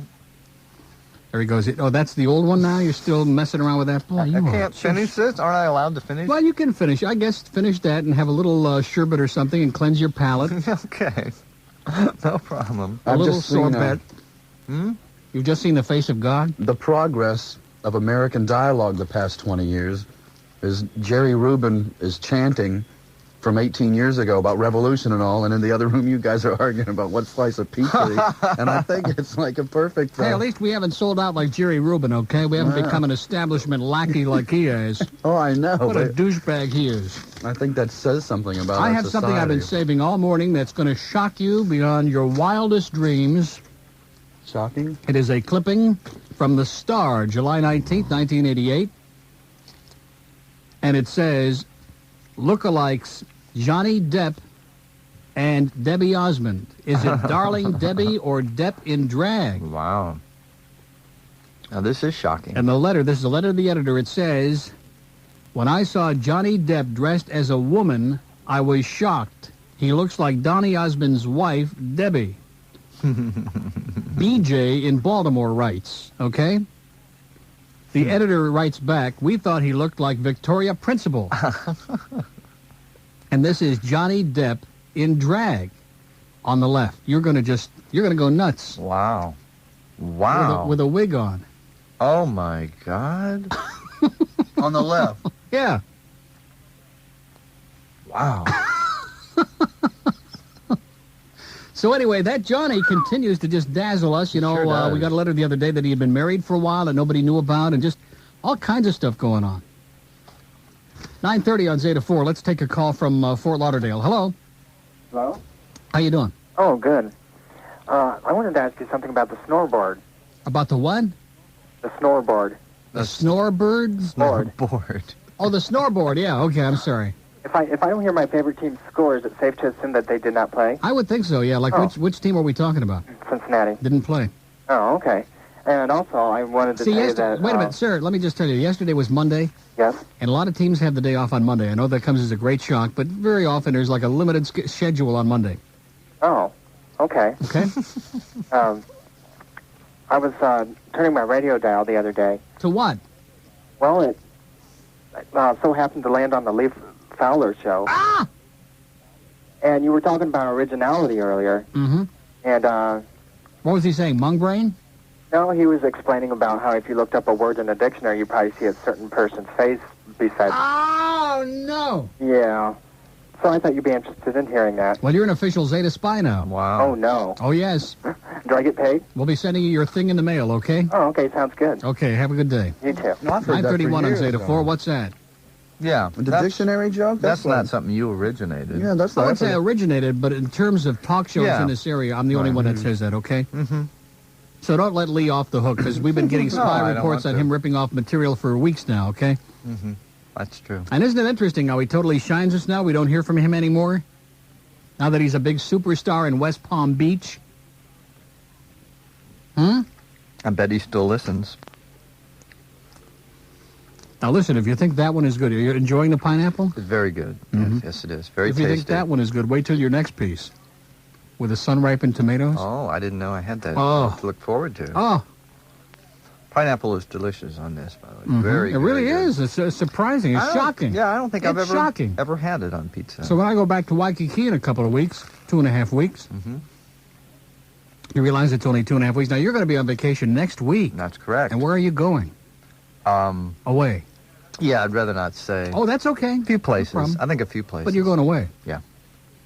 There he goes. Oh, that's the old one now? You're still messing around with that? Boy, I you are can't finish this? Aren't I allowed to finish? Well, you can finish. I guess finish that and have a little sherbet or something and cleanse your palate. Okay. No problem. A I've little just seen, sorbet. You've just seen the face of God? The progress of American dialogue the past 20 years is Jerry Rubin is chanting from 18 years ago about revolution and all, and in the other room you guys are arguing about what slice of pizza. And I think it's like a perfect... Hey, at least we haven't sold out like Jerry Rubin, okay? We haven't become an establishment lackey like he is. Oh, I know. What a But douchebag he is. I think that says something about I our have something I've been society. saving all morning that's going to shock you beyond your wildest dreams. Shocking? It is a clipping from The Star, July 19th, 1988. And it says, lookalikes Johnny Depp and Debbie Osmond. Is it Darling Debbie or Depp in drag? Wow. Now, this is shocking. And this is a letter to the editor. It says, when I saw Johnny Depp dressed as a woman, I was shocked. He looks like Donny Osmond's wife, Debbie. BJ in Baltimore writes, okay? The editor writes back, we thought he looked like Victoria Principal. And this is Johnny Depp in drag on the left. You're going to go nuts. Wow. Wow. With a wig on. Oh, my God. On the left. Yeah. Wow. So anyway, that Johnny continues to just dazzle us. You know, Sure does. we got a letter the other day that he had been married for a while that nobody knew about, and just all kinds of stuff going on. 9:30 on Zeta 4. Let's take a call from Fort Lauderdale. Hello. Hello? How you doing? Oh, good. I wanted to ask you something about the snoreboard. About the what? The snoreboard. The snorebird? Board. Bored. Oh, the snoreboard. Yeah, okay, I'm sorry. If I don't hear my favorite team's score, is it safe to assume that they did not play? I would think so, yeah. Like, which team are we talking about? Cincinnati. Didn't play. Oh, okay. And also, I wanted to tell you that... Wait a minute, sir. Let me just tell you. Yesterday was Monday. Yes. And a lot of teams have the day off on Monday. I know that comes as a great shock, but very often there's like a limited schedule on Monday. Oh, okay. Okay. I was turning my radio dial the other day. To what? Well, it so happened to land on the Leaf Fowler show. Ah! And you were talking about originality earlier. Mm-hmm. And, what was he saying, mung brain? no, he was explaining about how if you looked up a word in a dictionary, you probably see a certain person's face beside... Oh, no! Yeah. So I thought you'd be interested in hearing that. Well, you're an official Zeta spy now. Wow. Oh, no. Oh, yes. Do I get paid? We'll be sending you your thing in the mail, okay? Oh, okay. Sounds good. Okay, have a good day. You too. No, I've heard that for 9:31 on years, Zeta though. 4. What's that? Yeah. The dictionary joke? That's like- not something you originated. Yeah, that's I not... would say originated, but in terms of talk shows Yeah. in this area, I'm the only one that says that, okay? Mm-hmm. So don't let Lee off the hook, because we've been getting No, spy I don't reports want on to. him ripping off material for weeks now, okay? Mm-hmm. That's true. And isn't it interesting how he totally shines us now? We don't hear from him anymore? Now that he's a big superstar in West Palm Beach? Hmm? I bet he still listens. Now listen, if you think that one is good, are you enjoying the pineapple? It's very good. Mhm. Yes, it is. Very If tasty. you think that one is good, wait till your next piece. With the sun-ripened tomatoes. Oh, I didn't know I had that Oh. to look forward to. Oh. Pineapple is delicious on this, by the way. Mhm. Very, It really very good. is. It's surprising. It's I don't- shocking. Yeah, I don't think I've It's ever shocking. ever had it on pizza. So when I go back to Waikiki in a couple of weeks, 2.5 weeks, you realize it's only 2.5 weeks. Now, you're going to be on vacation next week. That's correct. And where are you going? Away. Yeah, I'd rather not say. Oh, that's okay. A few places. problem. I think a few places. But you're going away. Yeah.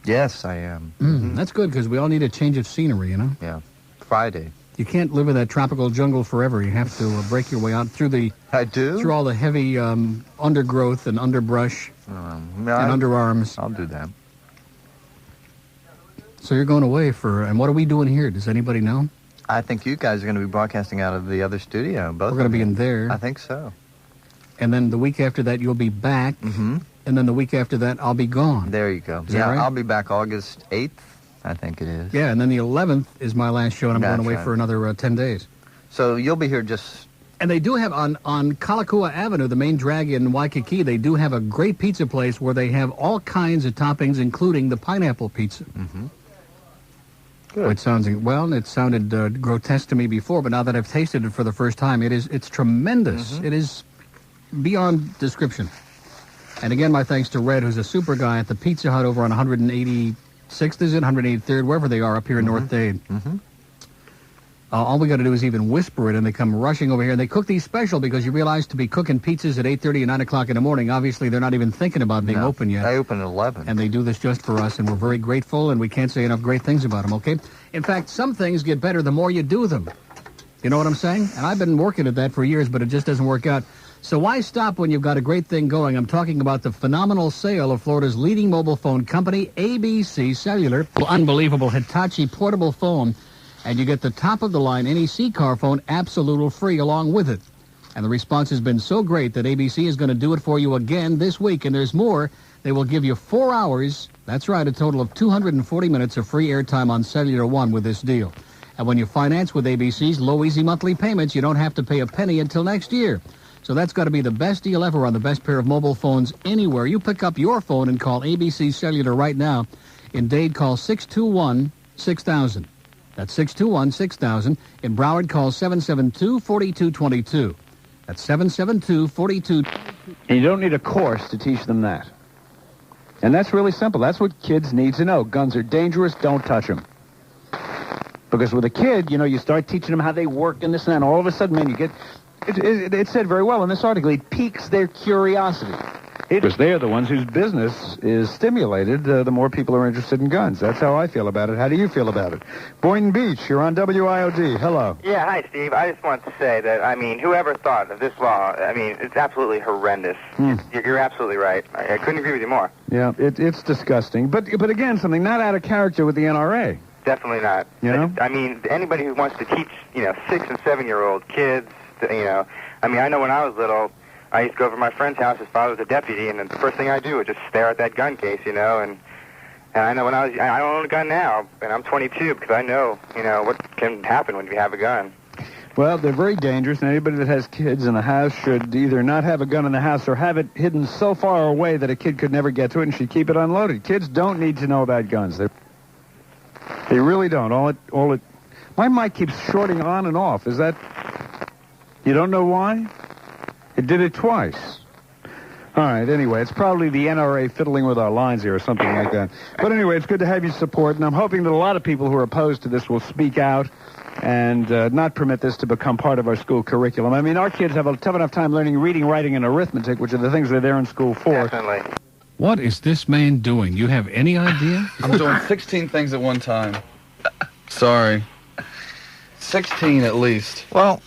Yes, I am. That's good, because we all need a change of scenery, you know? Yeah. Friday. You can't live in that tropical jungle forever. You have to break your way out through I do? through all the heavy undergrowth and underbrush and underarms. I'll do that. So you're going away and what are we doing here? Does anybody know? I think you guys are going to be broadcasting out of the other studio. Both We're going to of be you. in there. I think so. And then the week after that, you'll be back. Mm-hmm. And then the week after that, I'll be gone. There you go. Is that Yeah, right? I'll be back August 8th, I think it is. Yeah, and then the 11th is my last show, and I'm That's going away right. for another 10 days. So you'll be here just... And they do have, on Kalakua Avenue, the main drag in Waikiki, they do have a great pizza place where they have all kinds of toppings, including the pineapple pizza. Mm-hmm. Good. It sounded grotesque to me before, but now that I've tasted it for the first time, it's tremendous. Mm-hmm. It is beyond description. And again, my thanks to Red, who's a super guy at the Pizza Hut over on 186th, is it? 183rd, wherever they are up here in North Dade. Mm-hmm. All we got to do is even whisper it, and they come rushing over here. And they cook these special because you realize to be cooking pizzas at 8:30 and 9 o'clock in the morning, obviously they're not even thinking about being open yet. They open at 11. And they do this just for us, and we're very grateful, and we can't say enough great things about them, okay? In fact, some things get better the more you do them. You know what I'm saying? And I've been working at that for years, but it just doesn't work out. So why stop when you've got a great thing going? I'm talking about the phenomenal sale of Florida's leading mobile phone company, ABC Cellular. Unbelievable Hitachi portable phone. And you get the top-of-the-line NEC car phone absolutely free along with it. And the response has been so great that ABC is going to do it for you again this week. And there's more. They will give you 4 hours, that's right, a total of 240 minutes of free airtime on Cellular One with this deal. And when you finance with ABC's low, easy monthly payments, you don't have to pay a penny until next year. So that's got to be the best deal ever on the best pair of mobile phones anywhere. You pick up your phone and call ABC Cellular right now. In Dade, call 621-6000. That's 621-6000. In Broward, call 772-4222. That's 772-4222. And you don't need a course to teach them that. And that's really simple. That's what kids need to know. Guns are dangerous. Don't touch them. Because with a kid, you start teaching them how they work and this and that, and all of a sudden, man, you get... It said very well in this article, it piques their curiosity. Because they are the ones whose business is stimulated the more people are interested in guns. That's how I feel about it. How do you feel about it? Boynton Beach, you're on WIOD. Hello. Yeah, hi, Steve. I just want to say that, whoever thought of this law, it's absolutely horrendous. You're absolutely right. I couldn't agree with you more. Yeah, it's disgusting. But again, something not out of character with the NRA. Definitely not. You know? Anybody who wants to teach, 6- and 7-year-old kids, I know when I was little, I used to go over to my friend's house. His father was a deputy, and the first thing I do was just stare at that gun case, and I know I don't own a gun now, and I'm 22 because I know, what can happen when you have a gun. Well, they're very dangerous, and anybody that has kids in the house should either not have a gun in the house or have it hidden so far away that a kid could never get to it and should keep it unloaded. Kids don't need to know about guns. They really don't. My mic keeps shorting on and off. Is that... You don't know why? It did it twice. All right, anyway, it's probably the NRA fiddling with our lines here or something like that. But anyway, it's good to have your support, and I'm hoping that a lot of people who are opposed to this will speak out and not permit this to become part of our school curriculum. I mean, our kids have a tough enough time learning reading, writing, and arithmetic, which are the things they're there in school for. Definitely. What is this man doing? You have any idea? I'm doing 16 things at one time. Sorry. 16 at least. Well,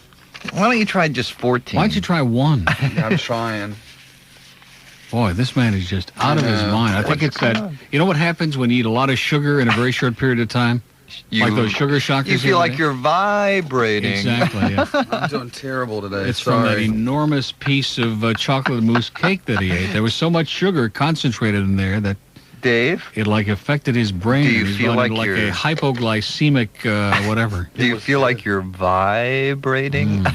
why don't you try just 14? Why don't you try one? Yeah, I'm trying. Boy, this man is just out of his mind. I think it's that... You know what happens when you eat a lot of sugar in a very short period of time? Like those sugar shockers. You feel like you're vibrating. Exactly, yeah. I'm doing terrible today. It's from that enormous piece of chocolate mousse cake that he ate. There was so much sugar concentrated in there that... Dave? It, affected his brain. Do you feel like a hypoglycemic whatever. Do you feel like you're vibrating?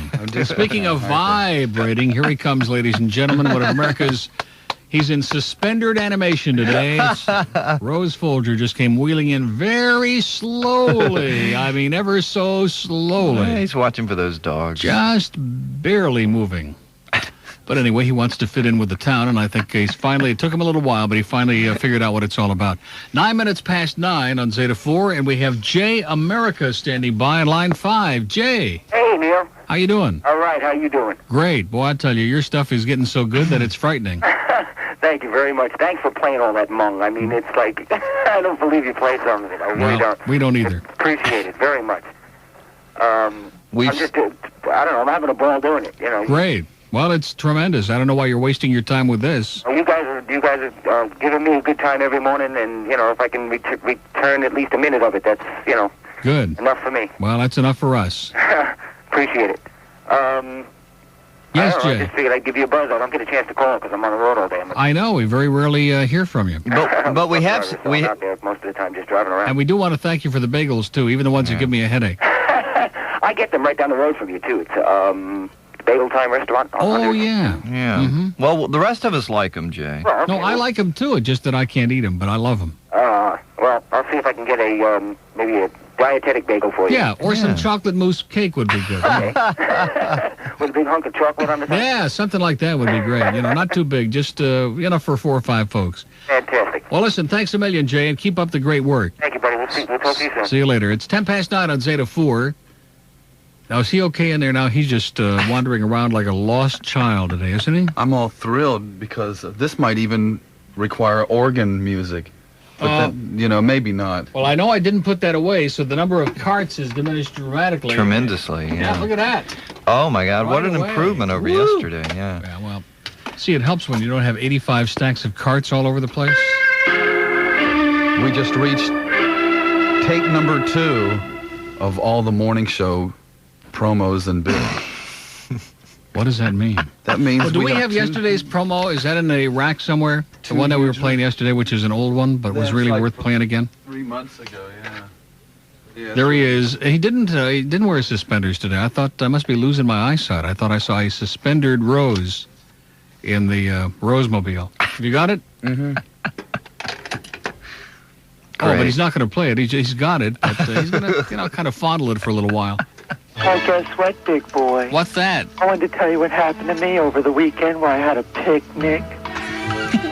Speaking of vibrating, here he comes, ladies and gentlemen. One of America's... He's in suspended animation today. Rose Folger just came wheeling in very slowly. I mean, ever so slowly. Yeah, he's watching for those dogs. Just barely moving. But anyway, he wants to fit in with the town, and I think it took him a little while, but he finally figured out what it's all about. 9 minutes past 9 on Zeta 4, and we have Jay America standing by on line 5. Jay. Hey, Neil. How you doing? All right, how you doing? Great. Boy, I tell you, your stuff is getting so good that it's frightening. Thank you very much. Thanks for playing all that mung. I mean, it's like, I don't believe you played some of it. I really don't. We don't either. Appreciate it very much. I'm just, I don't know, I'm having a ball doing it, Great. Well, it's tremendous. I don't know why you're wasting your time with this. You guys are giving me a good time every morning, and, if I can return at least a minute of it, that's, Good. Enough for me. Well, that's enough for us. Appreciate it. Yes, Jay. I just figured I'd give you a buzz. I don't get a chance to call because I'm on the road all day. I know. We very rarely hear from you. But we have... I'm out there most of the time just driving around. And we do want to thank you for the bagels, too, even the ones that give me a headache. I get them right down the road from you, too. It's Bagel Time Restaurant. Oh, yeah. Yeah. Mm-hmm. Well, the rest of us like them, Jay. Well, okay. No, I like them, too. It's just that I can't eat them, but I love them. Well, I'll see if I can get maybe a dietetic bagel for you. Yeah, or some chocolate mousse cake would be good. Okay. With a big hunk of chocolate on the top? Yeah, something like that would be great. Not too big, just, for 4 or 5 folks. Fantastic. Well, listen, thanks a million, Jay, and keep up the great work. Thank you, buddy. We'll talk to you soon. See you later. It's 10 past 9 on Zeta 4. Now, is he okay in there now? He's just wandering around like a lost child today, isn't he? I'm all thrilled because this might even require organ music. But maybe not. Well, I know I didn't put that away, so the number of carts is diminished dramatically. Tremendously, yeah. Look at that. Oh, my God. What an away. improvement over yesterday, yeah. Yeah, well, see, it helps when you don't have 85 stacks of carts all over the place. We just reached take number 2 of all the morning show promos and bits. What does that mean? That means do we have yesterday's promo? Is that in the rack somewhere? The one that we were playing yesterday, which is an old one, but was really worth playing again? 3 months ago, yeah. There he is. He didn't wear suspenders today. I thought I must be losing my eyesight. I thought I saw a suspendered Rose in the Rosemobile. Have you got it? Mm-hmm. Oh, but he's not going to play it. He's got it, but he's going to, kind of fondle it for a little while. Hey, guess what, big boy? What's that? I wanted to tell you what happened to me over the weekend where I had a picnic,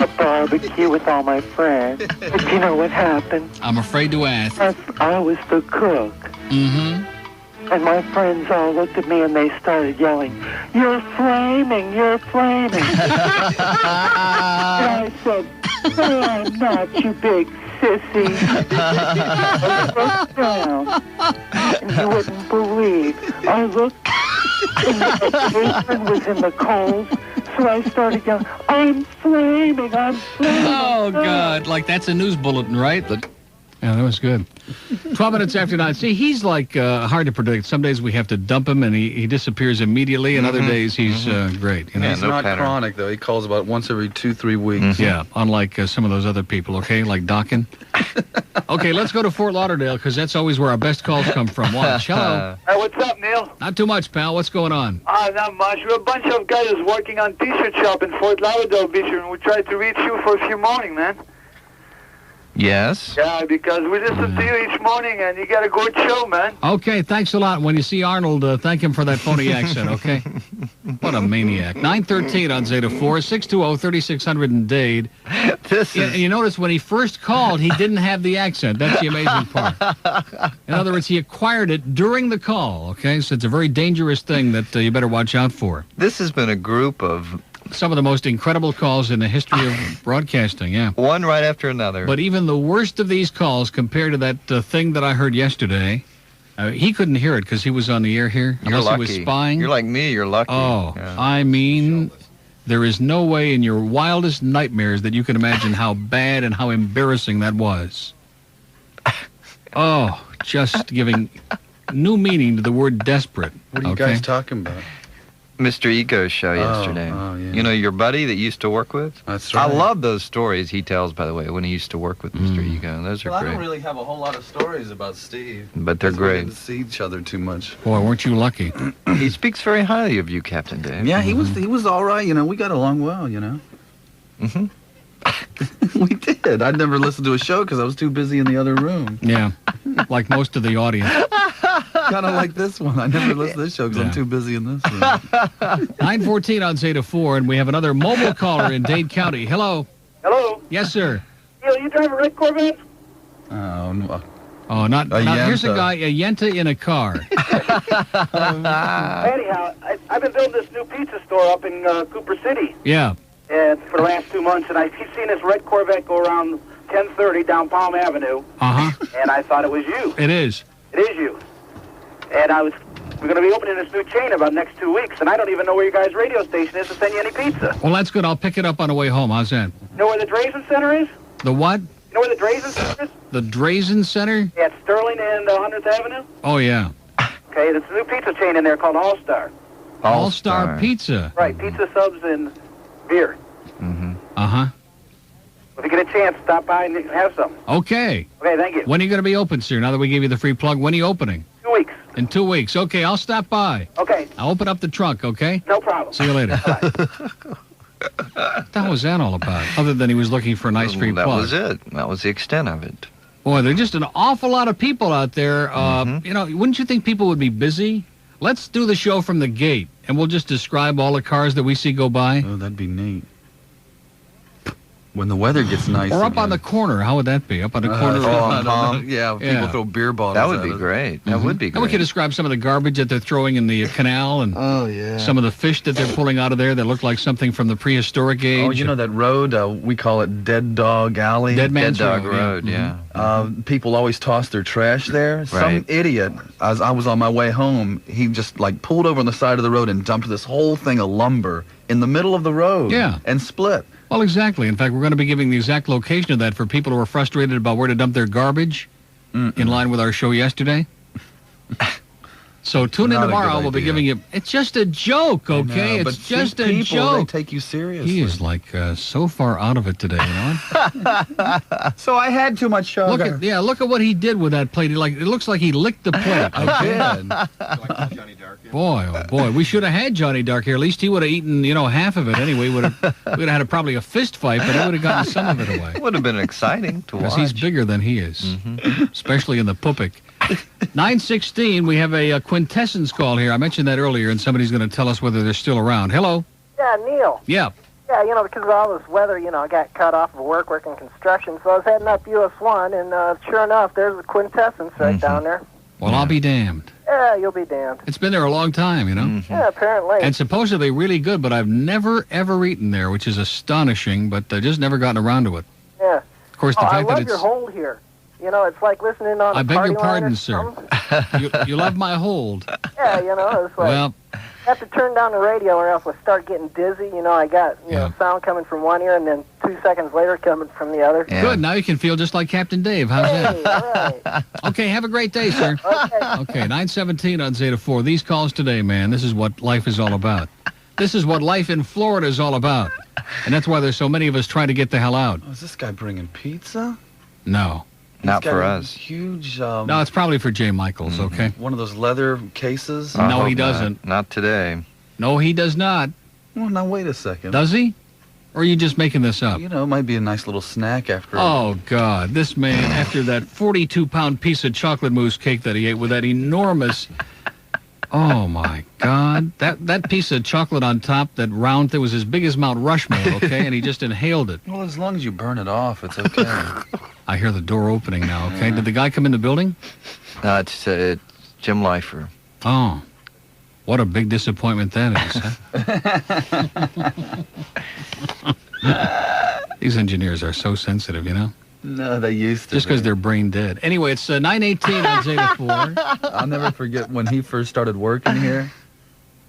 a barbecue with all my friends. But you know what happened? I'm afraid to ask. I was the cook. Mm-hmm. And my friends all looked at me and they started yelling, "You're flaming, you're flaming." And I said, "No, I'm not, you big sissy." I looked down, and you wouldn't believe. I looked, and the apron was in the coals, so I started yelling, "I'm flaming, I'm flaming." Oh, God. Like, that's a news bulletin, right? Yeah, that was good. 12 minutes after 9. See, he's like hard to predict. Some days we have to dump him and he disappears immediately, and other days he's great. You know? Yeah, he's not chronic, though. He calls about once every 2-3 weeks. Yeah, unlike some of those other people, okay, like Dawkin. Okay, let's go to Fort Lauderdale, because that's always where our best calls come from. Watch. Hello. Hey, what's up, Neil? Not too much, pal. What's going on? Not much. We're a bunch of guys working on T-shirt shop in Fort Lauderdale Beach, and we tried to reach you for a few morning, man. Yes? Yeah, because we listen to you each morning, and you got a good show, man. Okay, thanks a lot. When you see Arnold, thank him for that phony accent, okay? What a maniac. 913 on Zeta 4, 620-3600 in Dade. You notice when he first called, he didn't have the accent. That's the amazing part. In other words, he acquired it during the call, okay? So it's a very dangerous thing that you better watch out for. This has been a group of... some of the most incredible calls in the history of broadcasting, yeah. One right after another. But even the worst of these calls compared to that thing that I heard yesterday, he couldn't hear it because he was on the air here. You're unless lucky. He was spying. You're like me. You're lucky. Oh, yeah. I mean, there is no way in your wildest nightmares that you can imagine how bad and how embarrassing that was. Oh, just giving new meaning to the word desperate. What are you guys talking about? Mr. Ego's show yesterday. Oh, yeah. You know, your buddy that you used to work with? That's right. I love those stories he tells, by the way, when he used to work with Mr. Ego. Those are Well, I great. don't really have a whole lot of stories about Steve. But they're We great. didn't see each other too much. Boy, weren't you lucky? He speaks very highly of you, Captain Dave. Yeah, he was all right. You know, we got along well, you know. Mm-hmm. We did. I'd never listened to a show because I was too busy in the other room. Yeah, like most of the audience. Kind of like this one. I never listened to this show because I'm too busy in this room. 914 on Zeta 4, and we have another mobile caller in Dade County. Hello. Hello. Yes, sir. You drive a red Corvette? Oh, no. Oh, not here's a Yenta. guy, a Yenta in a car. Anyhow, I've been building this new pizza store up in Cooper City. Yeah. For the last 2 months, and I've seen this red Corvette go around 10:30 down Palm Avenue. Uh-huh. And I thought it was you. It is. It is you. And we're going to be opening this new chain about next 2 weeks, and I don't even know where your guys' radio station is to send you any pizza. Well, that's good. I'll pick it up on the way home. How's that? You know where the Drazen Center is? The what? You know where the Drazen Center is? The Drazen Center? Yeah, it's Sterling and 100th Avenue. Oh, yeah. Okay, there's a new pizza chain in there called All-Star. All-Star Pizza. Right, pizza, subs, and beer. Mm-hmm. Uh-huh. If you get a chance, stop by and have some. Okay. Okay, thank you. When are you going to be open, sir? Now that we gave you the free plug, when are you opening? 2 weeks. In 2 weeks. Okay, I'll stop by. Okay. I'll open up the trunk, okay? No problem. See you later. What the hell was that all about? Other than he was looking for a nice free That plug. was it. That was the extent of it. Boy, there's just an awful lot of people out there. You know, wouldn't you think people would be busy? Let's do the show from the gate, and we'll just describe all the cars that we see go by. Oh, that'd be neat. When the weather gets nice. Or up on the corner. How would that be? Up on the corner? Yeah, people throw beer bottles. That would at be us. great. That would be And we great. could describe some of the garbage that they're throwing in the canal, and some of the fish that they're pulling out of there that look like something from the prehistoric age. Oh, you know that road? We call it Dead Dog Alley. Dead Man's Dog Road, yeah. People always toss their trash there. Some Right. idiot, as I was on my way home, he just like pulled over on the side of the road and dumped this whole thing of lumber in the middle of the road. Yeah. And split. Well, exactly. In fact, we're going to be giving the exact location of that for people who are frustrated about where to dump their garbage, in line with our show yesterday. So tune in Not a tomorrow. good We'll be idea. giving you... It's just a joke, I know, okay? but It's just see, a people, joke. They take you seriously. He is like so far out of it today, you know? So I had too much sugar. Look at what he did with that plate. It looks like he licked the plate. I did. Boy, oh boy, we should have had Johnny Dark here. At least he would have eaten, half of it anyway. We'd have had probably a fist fight, but he would have gotten some of it away. Would have been exciting to watch. Because he's bigger than he is, especially in the pupik. 916, we have a quintessence call here. I mentioned that earlier, and somebody's going to tell us whether they're still around. Hello? Yeah, Neil. Yeah. Yeah, because of all this weather, I got cut off of work working construction, so I was heading up US 1, and sure enough, there's a quintessence right down there. Well, I'll be damned. Yeah, you'll be damned. It's been there a long time, Yeah, apparently. And supposedly really good, but I've never, ever eaten there, which is astonishing, but I just never gotten around to it. Yeah. Of course, the I fact love that it's... your hold here. It's like listening on I a beg party your line pardon, or sir. something. You love my hold. Yeah, it's like... Well, I have to turn down the radio or else I start getting dizzy. I got sound coming from one ear and then 2 seconds later coming from the other. Yeah. Good. Now you can feel just like Captain Dave. How's Hey, that? all right. Okay, have a great day, sir. Okay, 9:17 on Zeta 4. These calls today, man, this is what life is all about. This is what life in Florida is all about. And that's why there's so many of us trying to get the hell out. Oh, is this guy bringing pizza? No. Not for us. Huge. No, it's probably for Jay Michaels, okay? One of those leather cases? No, he doesn't. Not today. No, he does not. Well, now wait a second. Does he? Or are you just making this up? You know, it might be a nice little snack after. Oh, God. This man, after that 42-pound piece of chocolate mousse cake that he ate with that enormous... Oh, my God. That piece of chocolate on top, that round thing, was as big as Mount Rushmore, okay? And he just inhaled it. Well, as long as you burn it off, it's okay. I hear the door opening now, okay? Did the guy come in the building? It's Jim Leifer. Oh. What a big disappointment that is, huh? These engineers are so sensitive, you know? No, they used to. Just because they're brain dead. Anyway, it's 9:18 on Zeta 4. I'll never forget when he first started working here.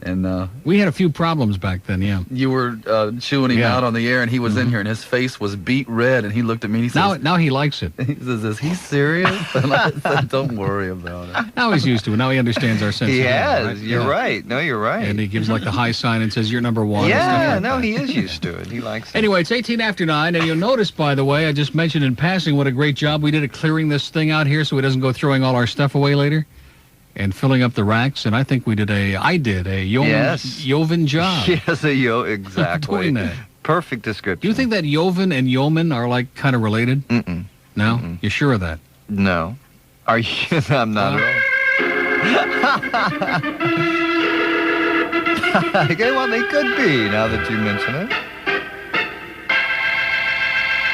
And we had a few problems back then, yeah. You were chewing him out on the air, and he was in here, and his face was beet red, and he looked at me, and he says... Now he likes it. He says, is he serious? And I said, don't worry about it. Now he's used to it. Now he understands our sense of humor. He has. Right? You're right. No, you're right. And he gives like the high sign and says, you're number one. Yeah, like no, that. he is used to it. He likes it. Anyway, it's 18 after 9, and you'll notice, by the way, I just mentioned in passing what a great job we did at clearing this thing out here so he doesn't go throwing all our stuff away later. And filling up the racks, and I think I did a yeoman job. Yes, exactly. Doing that. Perfect description. Do you think that yeoman and yeoman are like kind of related? Mm-mm. No? Mm-mm. You sure of that? No. Are you? I'm not at all. Okay, well, they could be, now that you mention it.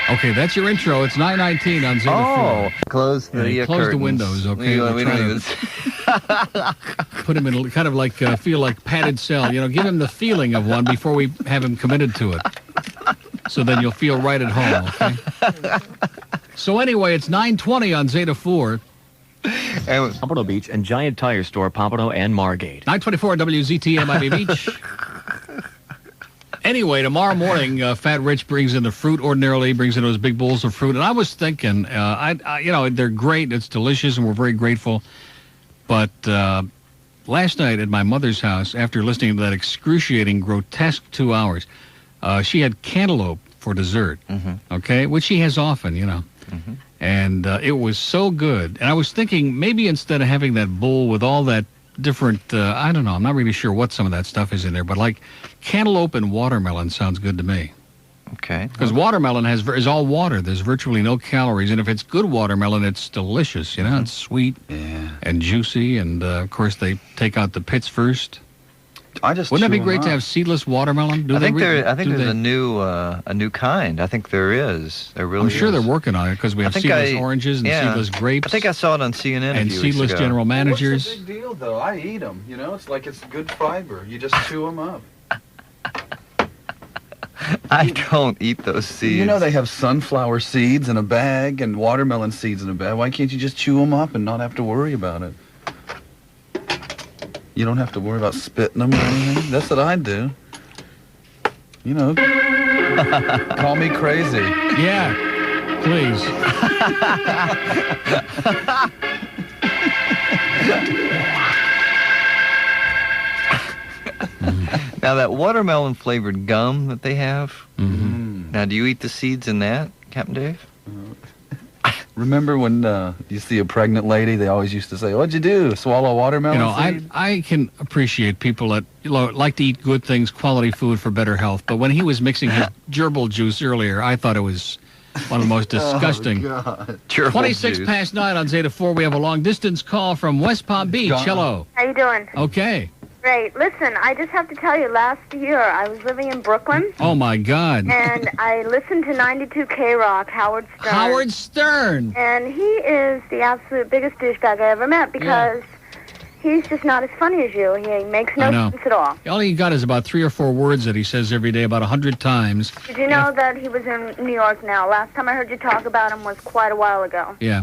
Okay, that's your intro. It's 9:19 on Zeta 4. Close the close the windows, okay? We don't even... Put him in kind of like, feel like padded cell. You know, give him the feeling of one before we have him committed to it. So then you'll feel right at home, okay? So anyway, it's 9:20 on Zeta 4. Pompano Beach and Giant Tire Store, Pompano and Margate. 9:24 WZTM Miami Beach. Anyway, tomorrow morning, Fat Rich brings in the fruit. Ordinarily, brings in those big bowls of fruit. And I was thinking, you know, they're great. It's delicious, and we're very grateful. But last night at my mother's house, after listening to that excruciating, grotesque 2 hours, she had cantaloupe for dessert, okay, which she has often, you know. And it was so good. And I was thinking maybe instead of having that bowl with all that different, I don't know, I'm not really sure what some of that stuff is in there, but like cantaloupe and watermelon sounds good to me. Okay. Because watermelon is all water. There's virtually no calories. And if it's good watermelon, it's delicious. You know, it's sweet and juicy. And, of course, they take out the pits first. Wouldn't it be great to have seedless watermelon? I think there's a new kind. I think there is. There really is. I'm sure they're working on it because we have seedless oranges and seedless grapes. I think I saw it on CNN and seedless general managers. What's the big deal, though? I eat them. You know, it's like it's good fiber. You just chew them up. I don't eat those seeds. You know they have sunflower seeds in a bag and watermelon seeds in a bag. Why can't you just chew them up and not have to worry about it? You don't have to worry about spitting them or anything. That's what I do. You know, call me crazy. Yeah, please. Now, that watermelon-flavored gum that they have, now, do you eat the seeds in that, Captain Dave? Remember when you see a pregnant lady, they always used to say, what'd you do, swallow a watermelon seed? I can appreciate people that like to eat good things, quality food for better health, but when he was mixing his gerbil juice earlier, I thought it was one of the most disgusting. Oh, God. 26 past 9 on Zeta 4, we have a long-distance call from West Palm Beach. Hello. How you doing? Okay. Great. Listen, I just have to tell you, last year I was living in Brooklyn. Oh, my God. And I listened to 92 K-Rock, Howard Stern. Howard Stern. And he is the absolute biggest douchebag I ever met because he's just not as funny as you. He makes no sense at all. All he got is about 3 or 4 words that he says every day, about 100 times. Did you know that he was in New York now? Last time I heard you talk about him was quite a while ago. Yeah.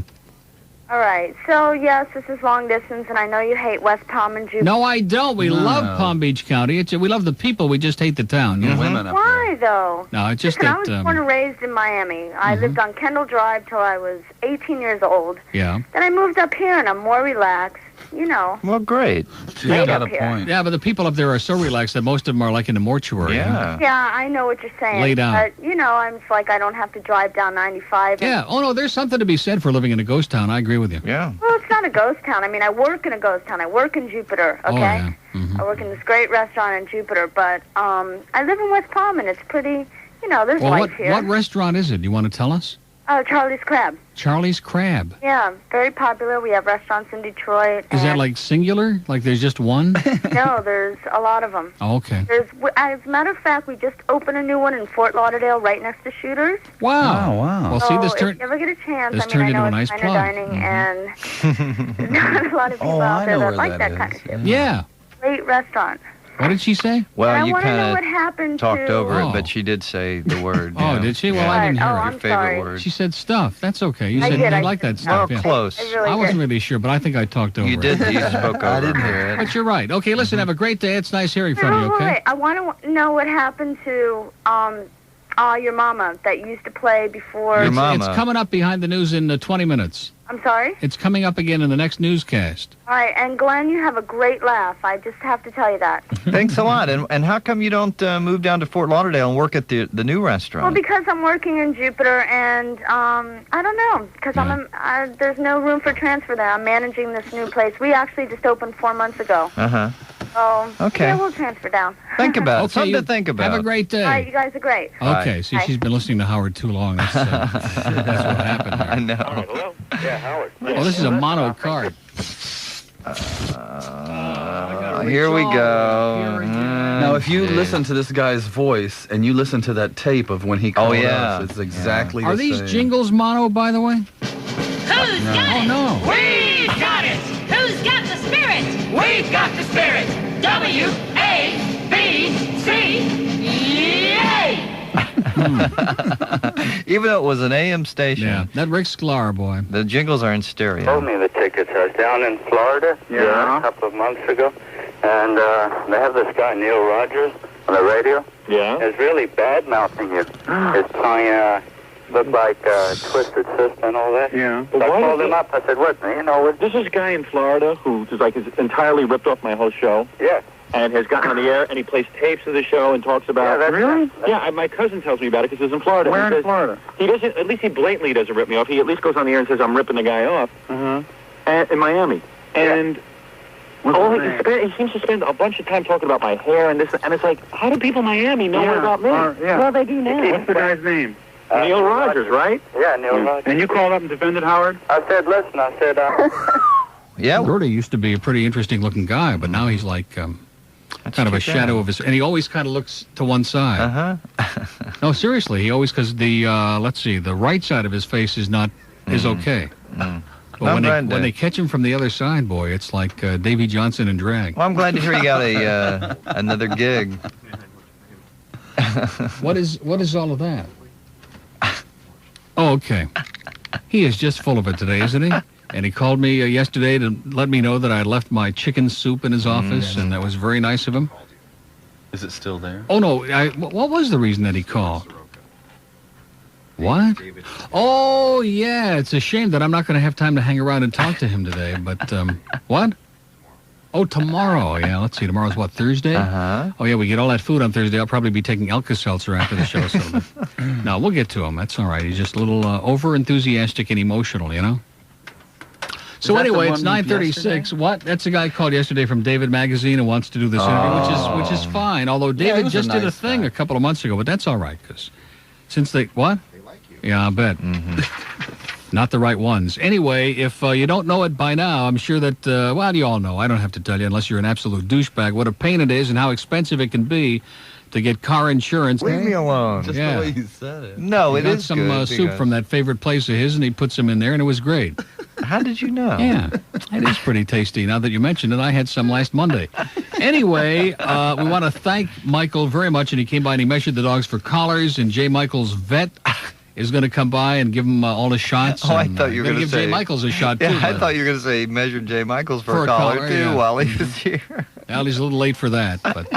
All right. So, yes, this is long distance, and I know you hate West Palm and Jupiter. No, I don't. We love Palm Beach County. We love the people. We just hate the town. You know? Women up Why, though? No, it's just Listen, that... I was born and raised in Miami. I lived on Kendall Drive till I was 18 years old. Yeah. Then I moved up here, and I'm more relaxed. You know. Well, great. Right up here. Yeah, but the people up there are so relaxed that most of them are like in the mortuary. Yeah. Yeah, I know what you're saying. Laid out. But, you know, I'm like, I don't have to drive down 95. Yeah. Oh, no, there's something to be said for living in a ghost town. I agree with you. Yeah. Well, it's not a ghost town. I mean, I work in a ghost town. I work in Jupiter, okay? Oh, yeah. I work in this great restaurant in Jupiter, but I live in West Palm, and it's pretty, you know, there's Well, life what, here. what restaurant is it? You want to tell us? Charlie's Crab. Charlie's Crab. Yeah, very popular. We have restaurants in Detroit. Is that and- like singular? Like there's just one? No, there's a lot of them. Oh, okay. As a matter of fact, we just opened a new one in Fort Lauderdale right next to Shooters. Wow. Well, see, this So turned... if you ever get a chance, this I mean, turned I know into a it's nice finer plug. dining, and there's not a lot of people out there that like that kind of shit. Yeah. Great restaurant. What did she say? Well, And I you wanna know what kind happened of talked to- over Oh. it, but she did say the word. Oh, did she? Well, I didn't hear Oh, it. I'm Your favorite sorry. word. She said stuff. That's okay. You I said did, you I like did. that stuff. Well, yeah. close. I really I wasn't did. really sure, but I think I talked over You did. it. You spoke over. I didn't hear it. But you're right. Okay, listen, have a great day. It's nice hearing from you, okay? Wait, I want to know what happened to your mama that used to play before. It's coming up behind the news in 20 minutes. I'm sorry? It's coming up again in the next newscast. All right, and Glenn, you have a great laugh. I just have to tell you that. Thanks a lot. And how come you don't move down to Fort Lauderdale and work at the new Well, restaurant? because I'm working in Jupiter, and I don't know, because there's no room for transfer there. I'm managing this new place. We actually just opened 4 months ago. Uh-huh. So, Okay. yeah, we'll transfer down. Think about it. Okay, Something you to think about. Have a great day. All right, you guys are great. Okay, see, she's been listening to Howard too long. That's what happened here. I know. Hello? Yeah, Howard. Oh, this is a mono card. Here we go. Now, if you listen to this guy's voice and you listen to that tape of when he called us, it's exactly Are the these same. jingles mono, by the way? Who's got it? no. We've got it. Who's got the spirit? We've got the spirit. W-A-B-C. Yay! Even though it was an AM station. Yeah, that Rick Sklar boy. The jingles are in stereo. Told me the tickets. I was down in Florida a couple of months ago, and they have this guy, Neil Rogers, on the radio. Yeah? Is really bad-mouthing you. His tongue looked like Twisted Sister and all that. Yeah. So I called him up. I said, what, This is a guy in Florida who is like has entirely ripped off my whole show. Yeah. And has gotten on the air, and he plays tapes of the show and talks about... Yeah, that's really? Yeah, my cousin tells me about it because he's in Florida. Where He in says- Florida? He doesn't, at least he blatantly doesn't rip me off. He at least goes on the air and says, I'm ripping the guy off. In Miami. And... he seems to spend a bunch of time talking about my hair and this, and it's like, how do people in Miami know about me? Well, they do now. What's the guy's name? Neil Rogers, right? Yeah, Neil Rogers. And you called up and defended Howard? I said, listen, Yeah. Gordy used to be a pretty interesting-looking guy, but now he's like kind of a too shadow bad. of his... And he always kind of looks to one side. No, seriously, he always... Because the, let's see, the right side of his face is not... is okay. But I'm when glad they, when to- they catch him from the other side, boy, it's like Davy Johnson in drag. Well, I'm glad to hear you got a another gig. What is all of that? Oh, okay. He is just full of it today, isn't he? And he called me yesterday to let me know that I left my chicken soup in his office, and that was very nice of him. Is it still there? Oh, no. What was the reason that he called? What? Oh, yeah. It's a shame that I'm not going to have time to hang around and talk to him today. But, what? Oh, tomorrow. Yeah, let's see. Tomorrow's what, Thursday? Oh, yeah, we get all that food on Thursday. I'll probably be taking Alka-Seltzer after the show. So, no, we'll get to him. That's all right. He's just a little over-enthusiastic and emotional, you know? So that the anyway, it's one 9:36. yesterday? What? That's a guy called yesterday from David Magazine who wants to do this interview, which is fine. Although Yeah, he David was a just did a nice thing a couple of months ago, but that's all right because since they what? They like you. Yeah, I bet. Not the right ones. Anyway, if you don't know it by now, I'm sure that well, you all know. I don't have to tell you unless you're an absolute douchebag what a pain it is and how expensive it can be to get car insurance. Leave me alone. Just Yeah. the way you said it. No, He it got is some good soup because- from that favorite place of his, and he put some in there, and it was great. How did you know? Yeah, it is pretty tasty. Now that you mentioned it, I had some last Monday. Anyway, we want to thank Michael very much, and he came by and he measured the dogs for collars, and J. Michael's vet is going to come by and give him all the shots. Oh, I and, thought you were going to give say Jay Michaels a shot, too. Yeah, I thought you were going to say he measured Jay Michaels for a collar, too, yeah. while he was here. Well, he's a little late for that, but...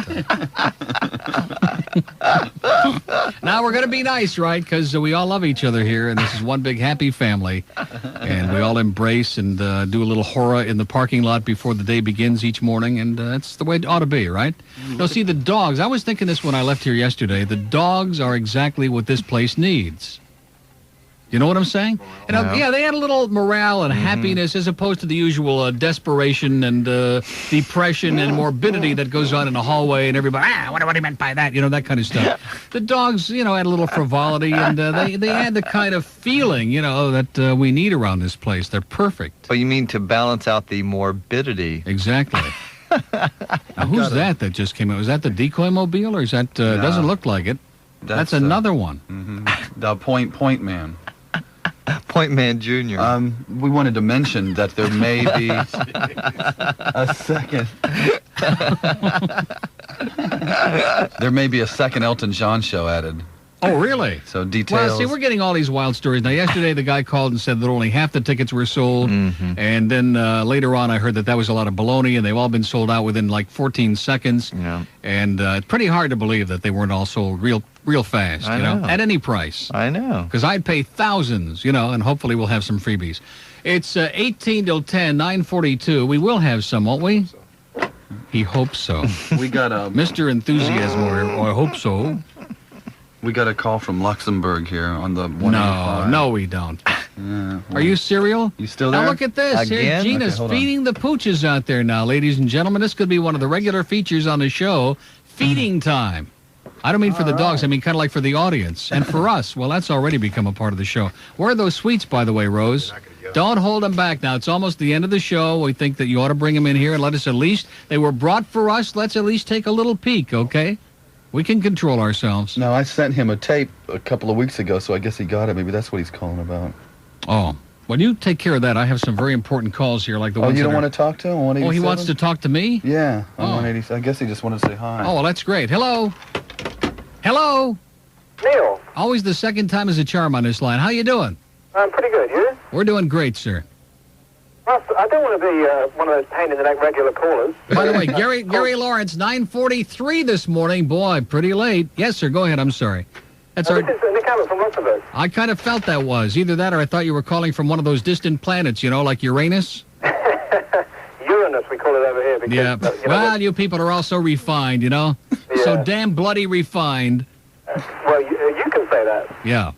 Now, we're going to be nice, right? Because we all love each other here, and this is one big happy family. And we all embrace and do a little horror in the parking lot before the day begins each morning, and that's the way it ought to be, right? No, see, the dogs, I was thinking this when I left here yesterday, the dogs are exactly what this place needs. You know what I'm saying? And yeah, they had a little morale and happiness as opposed to the usual desperation and depression and morbidity that goes on in the hallway and everybody, what do you meant by that? You know, that kind of stuff. The dogs, you know, had a little frivolity and they had the kind of feeling, you know, that we need around this place. They're perfect. Oh, you mean to balance out the morbidity? Exactly. Now, who's that just came out? Was that the decoy mobile or is that, No. doesn't look like it. That's another one. The Point Man. Point Man Jr. We wanted to mention that there may be a second. There may be a second Elton John show added. Oh, really? So details. Well, see, we're getting all these wild stories. Now, yesterday the guy called and said that only half the tickets were sold. And then later on I heard that was a lot of baloney, and they've all been sold out within like 14 seconds. Yeah. And it's pretty hard to believe that they weren't all sold real fast, I you know, know. at any price. I know. Because I'd pay thousands, you know, and hopefully we'll have some freebies. It's 18 till 10, 9:42. We will have some, won't we? He hopes so. We got a Mr. Enthusiasm, or I hope so. We got a call from Luxembourg here on the 185. No, we don't. Yeah, Are you serial? You still there? Now look at this. Here, Again? Gina's Okay, hold on. feeding the pooches out there now, ladies and gentlemen. This could be one of the regular features on the show, feeding time. I don't mean for the dogs. I mean kind of like for the audience. And for us, well, that's already become a part of the show. Where are those sweets, by the way, Rose? Don't hold them back now. It's almost the end of the show. We think that you ought to bring them in here and let us at least, they were brought for us. Let's at least take a little peek, okay? We can control ourselves. No, I sent him a tape a couple of weeks ago, so I guess he got it. Maybe that's what he's calling about. Oh, well, you take care of that. I have some very important calls here, like the Oh, ones you don't that want to talk to him on 187? Oh, he wants to talk to me? Yeah, on Oh. 187. I guess he just wanted to say hi. Oh, well, that's great. Hello? Hello? Neil. Always the second time is a charm on this line. How you doing? I'm pretty good, you? We're doing great, sir. Well, I don't want to be one of those pain-in-the-neck regular callers. By the way, Gary Lawrence, 9:43 this morning. Boy, pretty late. Yes, sir. Go ahead. I'm sorry. That's our... This is Nick Abbott from Luxembourg. I kind of felt that was. Either that or I thought you were calling from one of those distant planets, you know, like Uranus. Uranus, we call it over here. Because, Yeah. Well, you people are all so refined, you know? So damn bloody refined. Well, you can say that. Yeah.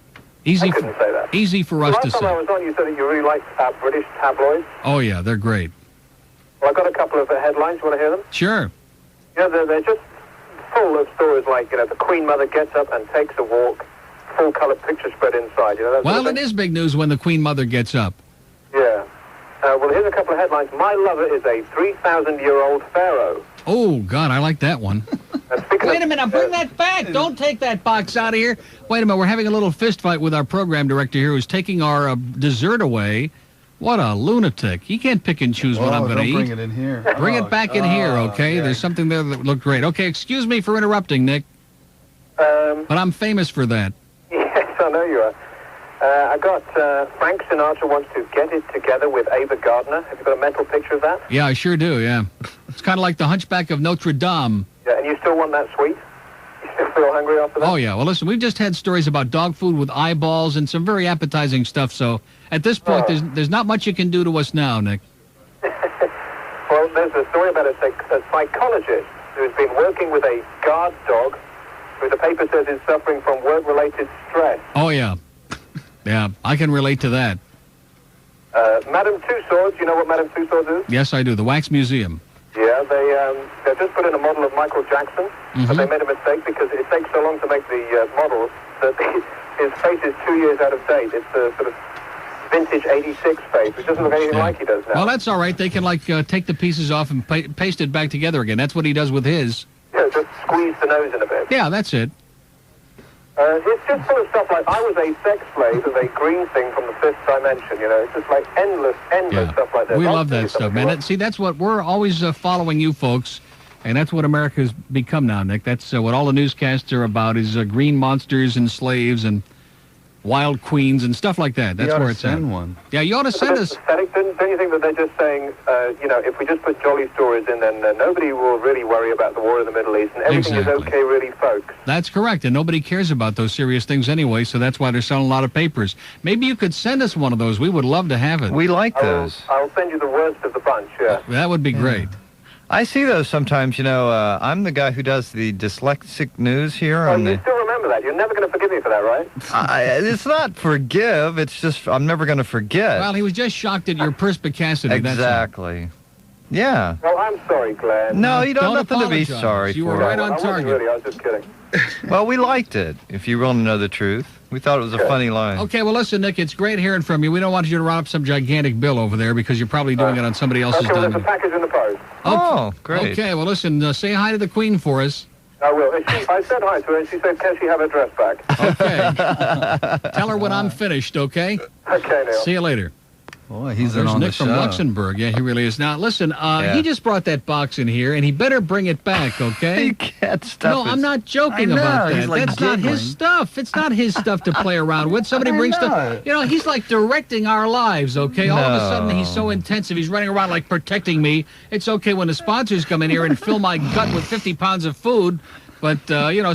Easy. I couldn't say that. Easy for us to Last time I say. was on, you said that you really liked British tabloids. Oh, yeah. They're great. Well, I've got a couple of headlines. You want to hear them? Sure. You know, they're just full of stories like, you know, the Queen Mother gets up and takes a walk, full-color picture spread inside. You know, that sort Well, of it thing. is big news when the Queen Mother gets up. Yeah. Well, here's a couple of headlines. My lover is a 3,000-year-old pharaoh. Oh, God, I like that one. Wait a minute, bring that back. Don't take that box out of here. Wait a minute, we're having a little fist fight with our program director here who's taking our dessert away. What a lunatic. He can't pick and choose what I'm going to eat. Don't bring it in here. Bring it back in here, okay? There's something there that looked great. Okay, excuse me for interrupting, Nick. But I'm famous for that. Yes, I know you are. I got Frank Sinatra wants to get it together with Ava Gardner. Have you got a mental picture of that? Yeah, I sure do, yeah. It's kind of like the Hunchback of Notre Dame. Yeah, and you still want that sweet? You still feel hungry after that? Oh, yeah. Well, listen, we've just had stories about dog food with eyeballs and some very appetizing stuff, so at this point, there's not much you can do to us now, Nick. Well, there's a story about a psychologist who's been working with a guard dog who the paper says is suffering from work-related stress. Oh, yeah. Yeah, I can relate to that. Madame Tussauds, you know what Madame Tussauds is? Yes, I do. The Wax Museum. Yeah, they just put in a model of Michael Jackson, but they made a mistake because it takes so long to make the model that his face is 2 years out of date. It's a sort of vintage 86 face, which doesn't look anything like he does now. Well, that's all right. They can, like, take the pieces off and paste it back together again. That's what he does with his. Yeah, just squeeze the nose in a bit. Yeah, that's it. It's just full of stuff like, I was a sex slave of a green thing from the fifth dimension, you know. It's just like endless stuff like that. We love that stuff, man. See, that's what we're always following you folks, and that's what America's become now, Nick. That's what all the newscasts are about is green monsters and slaves and Wild Queens and stuff like that. That's where it's at. One. Yeah, you ought to send us. Don't you think that they're just saying, if we just put jolly stories in, then nobody will really worry about the war in the Middle East, and everything is okay, really, folks? That's correct, and nobody cares about those serious things anyway, so that's why they're selling a lot of papers. Maybe you could send us one of those. We would love to have it. We like those. I'll send you the worst of the bunch, yeah. That would be great. I see those sometimes. I'm the guy who does the dyslexic news here. Oh, you still remember that? You're never going to forgive me for that, right? It's not forgive. It's just I'm never going to forget. Well, he was just shocked at your perspicacity. Exactly. Yeah. Well, I'm sorry, Glenn. No, you don't have nothing to be apologize. sorry You for. were right on I wasn't target. really, I was just kidding. Well, we liked it, if you want to know the truth. We thought it was a funny line. Okay, well, listen, Nick, it's great hearing from you. We don't want you to run up some gigantic bill over there because you're probably doing it on somebody else's Okay, well, dime. there's a package in the post. Oh, great. Okay, well, listen, say hi to the Queen for us. I will. I said hi to her, and she said, can she have her dress back? Okay. Tell her when I'm finished, okay? Okay, Neil. See you later. Boy, he's in There's on Nick the from show. Luxembourg. Yeah, he really is. Now, listen, he just brought that box in here, and he better bring it back, okay? He can't stop No, I'm not joking about that. That's not his stuff. It's not his stuff to play around with. Somebody brings stuff. He's like directing our lives, okay? All of a sudden, he's so intensive. He's running around like protecting me. It's okay when the sponsors come in here and fill my gut with 50 pounds of food. But,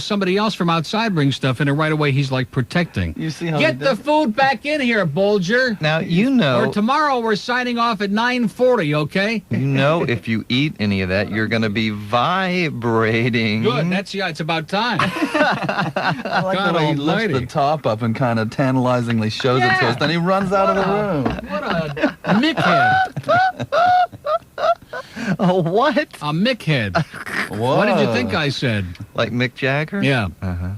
somebody else from outside brings stuff in, and right away he's like protecting. You see how Get the food back in here, Bolger. Now, you know. Or tomorrow we're signing off at 9:40, okay? You know, if you eat any of that, you're going to be vibrating. Good. It's about time. I like God the way he lifts almighty. the top up and kind of tantalizingly shows it to us. Then he runs out of the room. What a mickhead. Oh, what? A mickhead. Whoa. What did you think I said? Like Mick Jagger? Yeah. Uh-huh.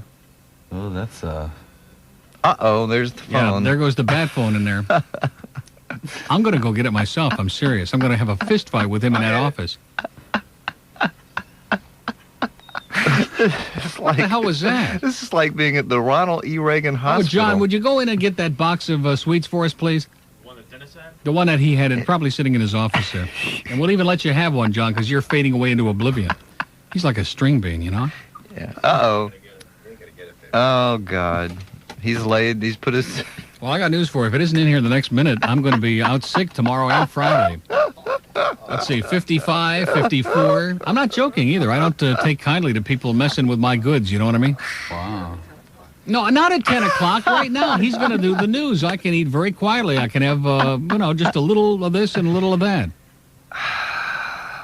Oh, that's Uh-oh, there's the Yeah, phone. there goes the bat phone in there. I'm going to go get it myself. I'm serious. I'm going to have a fist fight with him in that office. What the hell was that? This is like being at the Ronald E. Reagan Hospital. Oh, John, would you go in and get that box of sweets for us, please? The one that he had, and probably sitting in his office there. And we'll even let you have one, John, because you're fading away into oblivion. He's like a string bean, you know? Yeah. Uh-oh. Oh, God. He's put his... Well, I got news for you. If it isn't in here the next minute, I'm going to be out sick tomorrow and Friday. Let's see, 55, 54. I'm not joking either. I don't take kindly to people messing with my goods, you know what I mean? wow. No, not at 10 o'clock. Right now, he's going to do the news. I can eat very quietly. I can have, just a little of this and a little of that.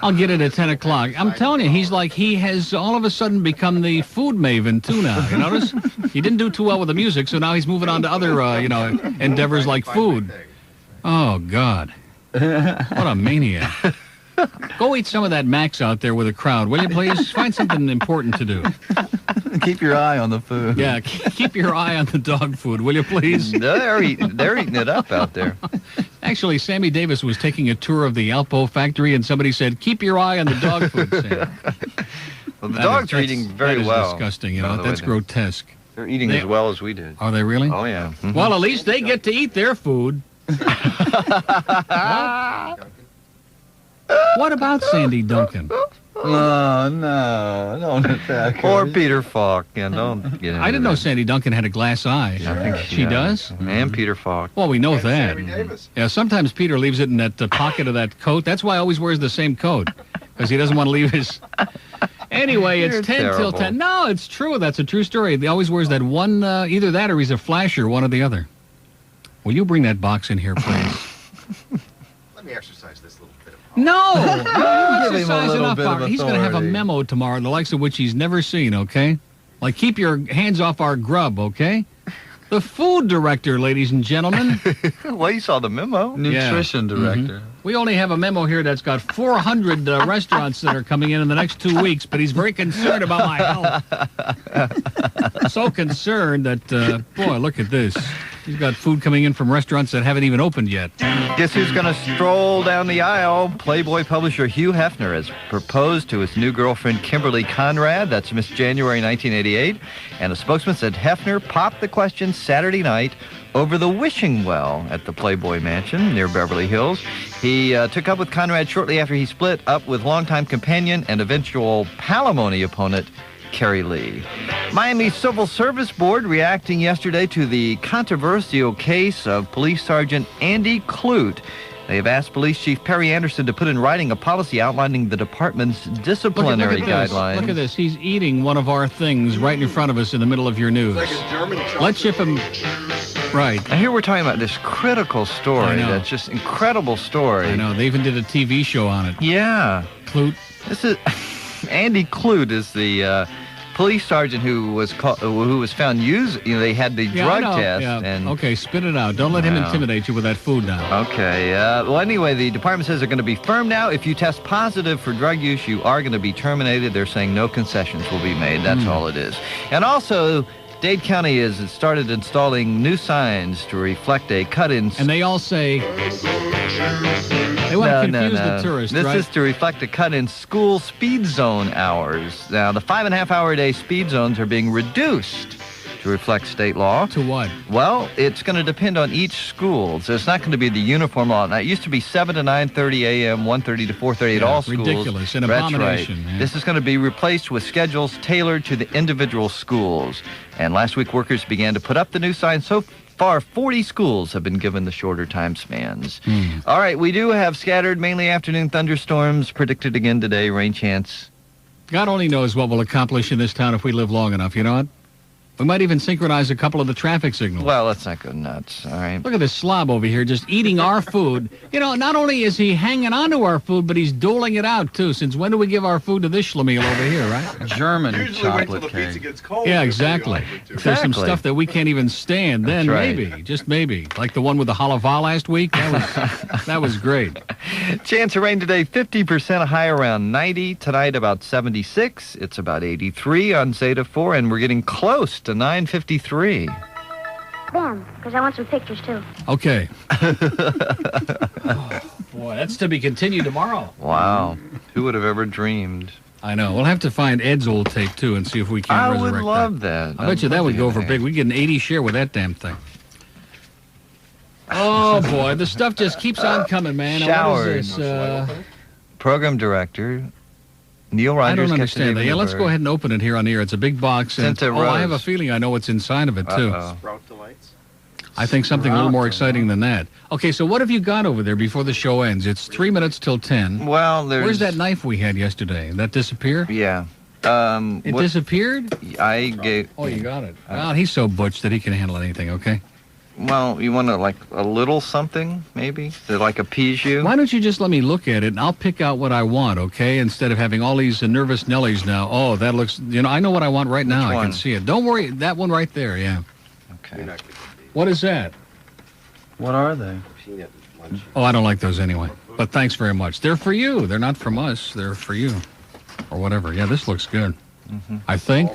I'll get it at 10 o'clock. I'm telling you, he has all of a sudden become the food maven, too, now. You notice? He didn't do too well with the music, so now he's moving on to other, endeavors like food. Oh, God. What a maniac. Go eat some of that Max out there with a crowd, will you, please? Find something important to do. Keep your eye on the food. Yeah, keep your eye on the dog food, will you, please? They're eating it up out there. Actually, Sammy Davis was taking a tour of the Alpo factory, and somebody said, keep your eye on the dog food, Sam. Well, the dogs are eating very well. That's disgusting, you know. That's grotesque. They're eating as well as we did. Are they really? Oh, yeah. Mm-hmm. Well, at least they get to eat their food. What about Sandy Duncan? Oh, no. Don't attack her. Or Peter Falk. Yeah, don't get into I didn't know that. Sandy Duncan had a glass eye. I think she does? And Peter Falk. Well, we know that. Yeah, sometimes Peter leaves it in that pocket of that coat. That's why he always wears the same coat, because he doesn't want to leave his... Anyway, it's You're 10 till terrible. 10. No, it's true. That's a true story. He always wears that one, either that or he's a flasher, one or the other. Will you bring that box in here, please? Let me exercise this little bit of No! Give him a Exercise little enough bit of power. He's going to have a authority. memo tomorrow, the likes of which he's never seen, okay? Like, keep your hands off our grub, okay? The food director, ladies and gentlemen. Well, you saw the memo. Nutrition director. Mm-hmm. We only have a memo here that's got 400 restaurants that are coming in the next 2 weeks, but he's very concerned about my health. So concerned that, boy, look at this. He's got food coming in from restaurants that haven't even opened yet. Guess who's going to stroll down the aisle? Playboy publisher Hugh Hefner has proposed to his new girlfriend Kimberly Conrad. That's Miss January 1988. And a spokesman said Hefner popped the question Saturday night over the wishing well at the Playboy Mansion near Beverly Hills. He took up with Conrad shortly after he split up with longtime companion and eventual palimony opponent Carrie Lee. Miami Civil Service Board reacting yesterday to the controversial case of Police Sergeant Andy Clute. They have asked Police Chief Perry Anderson to put in writing a policy outlining the department's disciplinary guidelines. Look at this. He's eating one of our things right in front of us in the middle of your news. It's like a German Let's ship him. Right. And here we're talking about this critical story. That's just incredible story. I know. They even did a TV show on it. Yeah. Clute. This is Andy Clute is the police sergeant who was found using. They had the drug test. Yeah. And okay, spit it out. Don't let him intimidate you with that food now. Okay. Well, anyway, the department says they're going to be firm now. If you test positive for drug use, you are going to be terminated. They're saying no concessions will be made. That's all it is. And also, Dade County has started installing new signs to reflect a cut-in. And they all say they want to confuse the tourist, This right? is to reflect a cut in school speed zone hours. Now, the 5.5-hour-a-day speed zones are being reduced to reflect state law. To what? Well, it's going to depend on each school. So it's not going to be the uniform law. Now, it used to be 7 to 9:30 a.m., 1:30 to 4:30 at all schools. Ridiculous. An That's abomination. right. Yeah. This is going to be replaced with schedules tailored to the individual schools. And last week, workers began to put up the new signs. So far, 40 schools have been given the shorter time spans. All right, we do have scattered, mainly afternoon thunderstorms predicted again today, rain chance. God only knows what we'll accomplish in this town if we live long enough, you know what? We might even synchronize a couple of the traffic signals. Well, let's not go nuts, all right? Look at this slob over here just eating our food. You know, not only is he hanging on to our food, but he's doling it out, too. Since when do we give our food to this schlemiel over here, right? German Usually wait till chocolate the pizza cake. gets cold. Yeah, before you exactly. like it to. If there's some Exactly. stuff that we can't even stand, then That's right. maybe, just maybe. Like the one with the halava last week. That was great. Chance of rain today, 50%, a high around 90. Tonight, about 76. It's about 83 on Zeta 4, and we're getting close to 9:53. Bam, because I want some pictures, too. Okay. Boy, that's to be continued tomorrow. Wow. Who would have ever dreamed? I know. We'll have to find Ed's old tape, too, and see if we can I resurrect would love that. I bet you that would go for big. big. We'd get an 80 share with that damn thing. Oh, boy. The stuff just keeps on coming, man. Now, what Showered. is this? Program director, Neil Rogers. I don't kept understand it that. in Yeah, the let's bird. go ahead and open it here on the air. It's a big box. And, Sent to I have a Rose. feeling I know what's inside of it, too. Uh-oh. Sprout delights. I think something a little more exciting than that. Okay, so what have you got over there before the show ends? It's 3 minutes till 10. Well, there's... Where's that knife we had yesterday? That disappear? Yeah. It disappeared? I gave... Oh, you got it. Well, he's so butch that he can handle anything, okay? Well, you want to, like, a little something, maybe? That, like, appease you? Why don't you just let me look at it, and I'll pick out what I want, okay? Instead of having all these nervous Nellies now. Oh, that looks... You know, I know what I want right now. Which I can one? see it. Don't worry. That one right there, yeah. Okay. What is that? What are they? Oh, I don't like those anyway. But thanks very much. They're for you. They're not from us. They're for you. Or whatever. Yeah, this looks good. I think.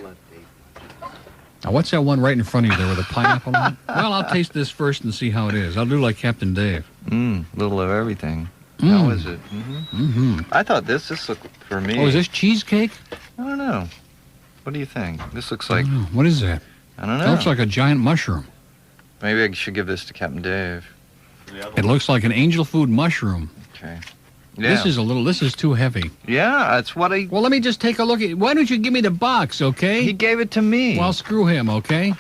Now, what's that one right in front of you there with a pineapple on it? Well, I'll taste this first and see how it is. I'll do like Captain Dave. Little of everything. How is it? I thought this looked for me. Oh, is this cheesecake? I don't know. What do you think? This looks like... What is that? I don't know. It looks like a giant mushroom. Maybe I should give this to Captain Dave. It looks like an angel food mushroom. Okay. This is too heavy. Yeah, that's what I... Well, let me just take a look at it. Why don't you give me the box, okay? He gave it to me. Well, screw him, okay?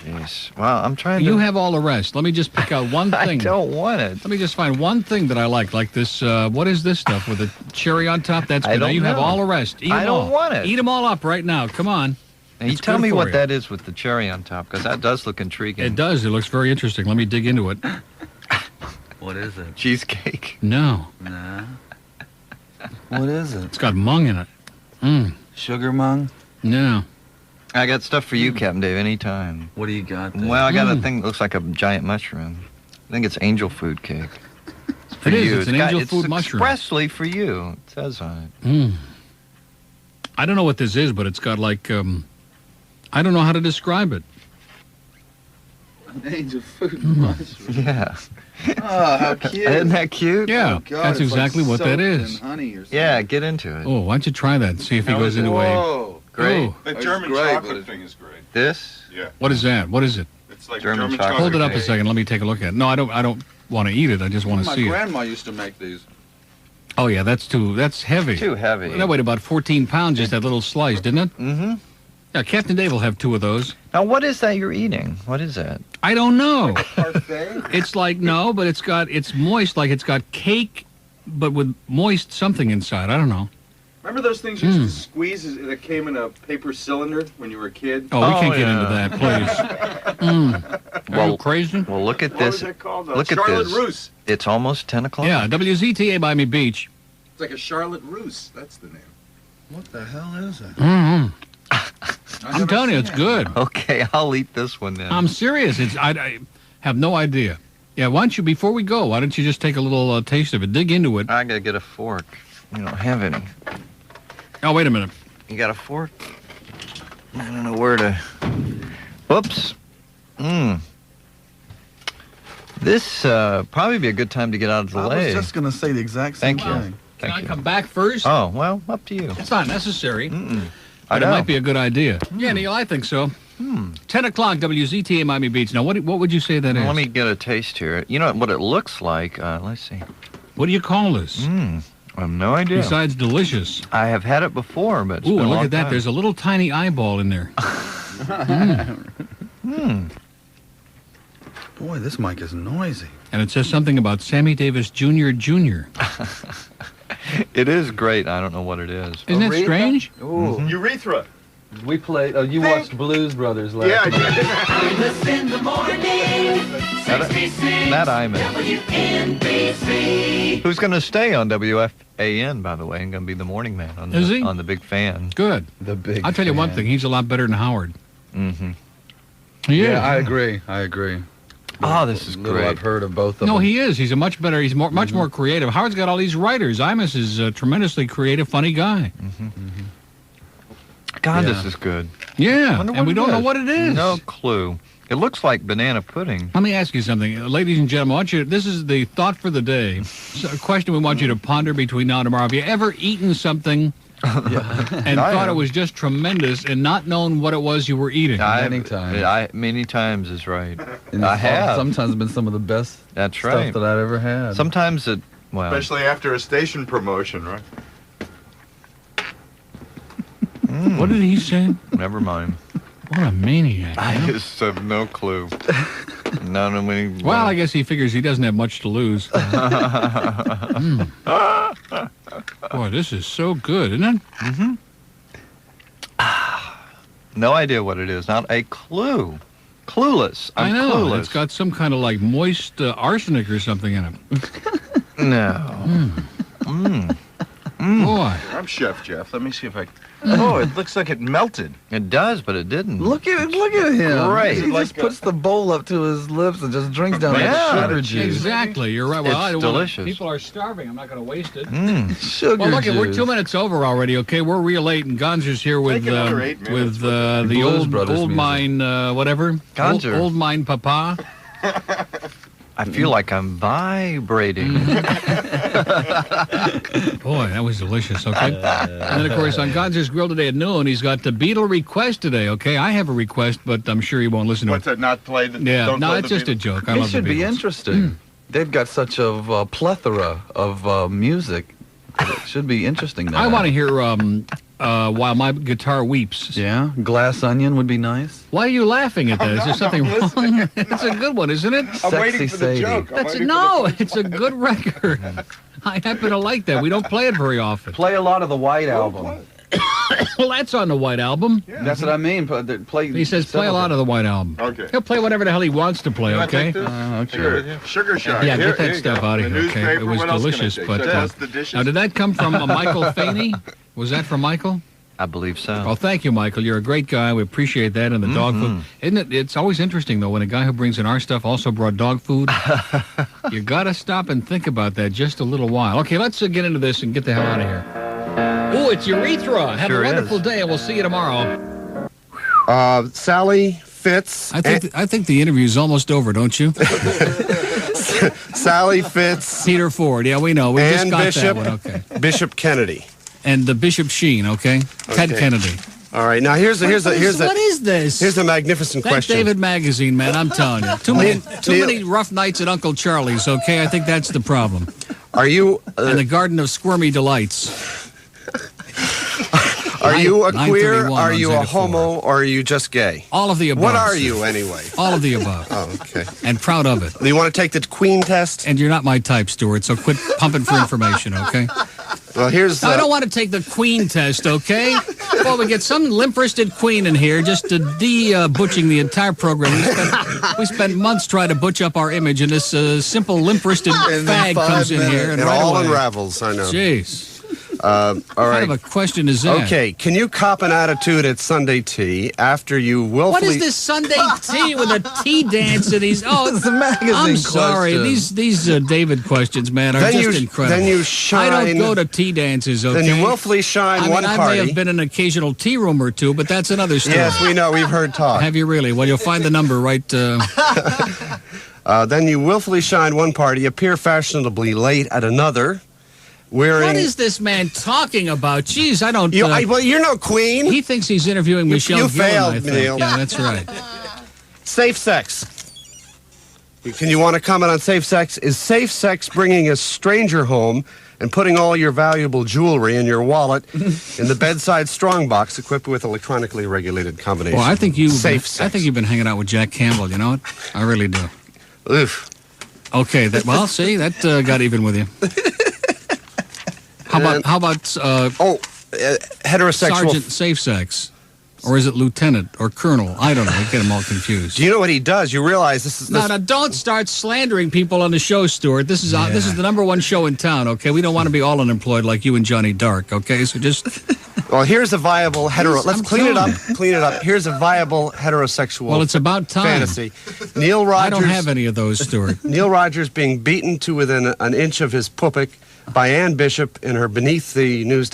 Jeez. Well, I'm trying to... You have all the rest. Let me just pick out one thing. I don't want it. Let me just find one thing that I like this, what is this stuff with the cherry on top? That's good. I don't Now you have know. all the rest. Eat I them don't all. want it. Eat them all up right now. Come on. And you It's tell good me for what you. that is with the cherry on top, because that does look intriguing. It does. It looks very interesting. Let me dig into it. What is it? Cheesecake. No. Nah. What is it? It's got mung in it. Sugar mung? No. I got stuff for you, Captain Dave, anytime. What do you got there? Well, I got a thing that looks like a giant mushroom. I think it's angel food cake. It's for It is. you. It's an angel food mushroom. Expressly for you. It says on it. I don't know what this is, but it's got like, I don't know how to describe it. An angel food mushroom. Yeah. Oh, how cute. Isn't that cute? Yeah, Oh, God, that's it's like exactly what that soaked is. in honey or something. Yeah, get into it. Oh, why don't you try that and see if he How goes is it? into a... Whoa. Great. Oh, The It's German great, but chocolate it- thing is great. This? Yeah. what is that? What is it? It's like German German chocolate. chocolate. Hold it up a cake. second. Let me take a look at it. No, I don't want to eat it. I just want to My see it. grandma used to make these. Oh, yeah, that's heavy. Too heavy. That weighed about 14 pounds, just that little slice, didn't it? Mm-hmm. Yeah, Captain Dave will have 2 of those. Now, what is that you're eating? What is that? I don't know. Parfait? It's like, no, but it's moist, like it's got cake, but with moist something inside. I don't know. Remember those things you used to squeeze that came in a paper cylinder when you were a kid? Oh, we can't get into that, please. Are you crazy? Well, look at What this. was that called? Look at Charlotte this. Russe. It's almost 10 o'clock. Yeah, WZTA Miami Beach. It's like a Charlotte Russe. That's the name. What the hell is that? I'm telling you, it's good. Okay, I'll eat this one then. I'm serious. I have no idea. Yeah, why don't you, before we go, why don't you just take a little taste of it? Dig into it. I gotta get a fork. You don't have any. Oh, wait a minute. You got a fork? I don't know where to... Whoops. This probably be a good time to get out of the I way. was just going to say the exact same thing. Can I come back first? Oh, well, up to you. It's not necessary. I But it know. might be a good idea. Yeah, Neil, I think so. 10 o'clock, WZTA Miami Beach. Now, what would you say that is? Let me get a taste here. You know what it looks like? Let's see. What do you call this? I have no idea. Besides delicious. I have had it before, but it's Ooh, been a and look long at that. time. There's a little tiny eyeball in there. Boy, this mic is noisy. And it says something about Sammy Davis Jr. Jr. It is great. I don't know what it is. Isn't that strange? Ooh. Urethra. We played. Oh, you watched Blues Brothers last Yeah, I night. This in the morning, 66 That I'm in. WNBC. Who's going to stay on WFAN, by the way, and going to be the morning man on Is he? on the Big Fan. Good. The big. I'll tell you one fan. thing. He's a lot better than Howard. Mm-hmm. He is. Yeah, I agree. I agree. Oh, this is Little great. I've heard of both of No, them. he is. He's a much better. He's much more creative. Howard's got all these writers. Imus is a tremendously creative, funny guy. God, Yeah. this is good. Yeah, Wonder and what we it don't know is. what it is. No clue. It looks like banana pudding. Let me ask you something, ladies and gentlemen. I want you. This is the thought for the day. It's a question we want you to ponder between now and tomorrow. Have you ever eaten something and I thought it have. was just tremendous and not known what it was you were eating? Many times. Many times is right. And I it's have. Sometimes been some of the best That's stuff right. that I've ever had. Sometimes it. Well. Especially after a station promotion, right? What did he say? Never mind. What a maniac. I just have no clue. None of me. Well, I guess he figures he doesn't have much to lose. Boy, this is so good, isn't it? No idea what it is. Not a clue. Clueless. I I'm know. clueless. It's got some kind of like moist arsenic or something in it. No. Boy. I'm Chef Jeff. Let me see if I... Oh, it looks like it melted. It does, but it didn't. Look at him. Great. He just puts the bowl up to his lips and just drinks down that sugar juice. Exactly. You're right. Well, It's I don't wanna- delicious. people are starving. I'm not going to waste it. Sugar Well, look, juice. we're 2 minutes over already. Okay, we're real late, and Gonzer's here with Take another 8 minutes with the Blues Brothers old music. mine whatever. Gonzer. Old mine papa. I feel like I'm vibrating. Boy, that was delicious. Okay, and then of course on Gonzer's Grill today at noon, he's got the Beatle request today. Okay, I have a request, but I'm sure he won't listen to What's it. that, not play the... Yeah, don't no, play it's the just a Beatles? joke. I It love should the be Beatles. interesting. They've got such a plethora of music. It should be interesting. I want to hear While My Guitar Weeps. Yeah, Glass Onion would be nice. Why are you laughing at that? Is there something wrong? It's a good one, isn't it? I'm waiting for the Sadie. joke. It's a good record. I happen to like that. We don't play it very often. Play a lot of the White Album. Well, that's on the White Album. That's what I mean. Play. He says play a lot of the White Album. Okay. He'll play whatever the hell he wants to play, okay? Sure. Sugar Shack. Yeah, Here get that you stuff go. out of The here, okay? newspaper, It was what else can I delicious, take? but Dust the dishes. now did that come from Michael Faney? Was that from Michael? I believe so. Well, thank you, Michael. You're a great guy. We appreciate that. And the dog food. Isn't it? It's always interesting, though, when a guy who brings in our stuff also brought dog food. You got to stop and think about that just a little while. Okay, let's get into this and get the hell out of here. Oh, it's Urethra. Have Sure a is. wonderful day, and we'll see you tomorrow. Sally Fitz. I think the interview's almost over, don't you? Sally Fitz. Peter Ford. Yeah, we know. We just and got Bishop. that one. Okay. Bishop Kennedy. And the Bishop Sheen. Okay. Ted Okay. Kennedy. All right. Now here's What is this? Here's a magnificent That question. David Magazine, man. I'm telling you, too many rough nights at Uncle Charlie's. Okay, I think that's the problem. Are you and the Garden of Squirmy Delights? Are you a 9:31 queer? on Are you a Zeta 4. homo? Or are you just gay? All of the above. What are you anyway? All of the above. Oh, okay. And proud of it. Do you want to take the queen test? And you're not my type, Stuart, so quit pumping for information, okay? Well, here's... I don't want to take the queen test, okay? Well, we get some limp-wristed queen in here just to butching the entire program. We spent months trying to butch up our image, and this simple limp-wristed fag comes in here. And it right all away, unravels, I know. Jeez. All right. What kind of a question is that? Okay, can you cop an attitude at Sunday tea after you willfully... What is this Sunday tea with a tea dance and these... Oh, it's a magazine I'm sorry. question. These David questions, man, are Then just you- incredible. then you shine- I don't go to tea dances, okay? Then you willfully shine I mean, one I party. may have been in an occasional tea room or two, but that's another story. Yes, we know. We've heard talk. Have you really? Well, you'll find the number right... Then you willfully shine one party, appear fashionably late at another, wearing... What is this man talking about? Jeez, I don't... well, you're no queen. He thinks he's interviewing Michelle you Gillen, failed, I think. Neil. Yeah, that's right. Safe sex. Can you want to comment on safe sex? Is safe sex bringing a stranger home and putting all your valuable jewelry in your wallet in the bedside strongbox equipped with electronically regulated combination? Well, I think you've Safe been hanging out with Jack Campbell, you know what? I really do. Oof. Okay, see, that got even with you. How about heterosexual... Sergeant Safe Sex? Or is it Lieutenant or Colonel? I don't know. I get them all confused. Do you know what he does? You realize this is... No, don't start slandering people on the show, Stuart. This is the #1 show in town, okay? We don't want to be all unemployed like you and Johnny Dark, okay? So just... Well, here's a viable hetero... Let's clean it up. Here's a viable heterosexual... Well, it's about time. ...fantasy. Neil Rogers... I don't have any of those, Stuart. Neil Rogers being beaten to within an inch of his puppic by Ann Bishop in her beneath the news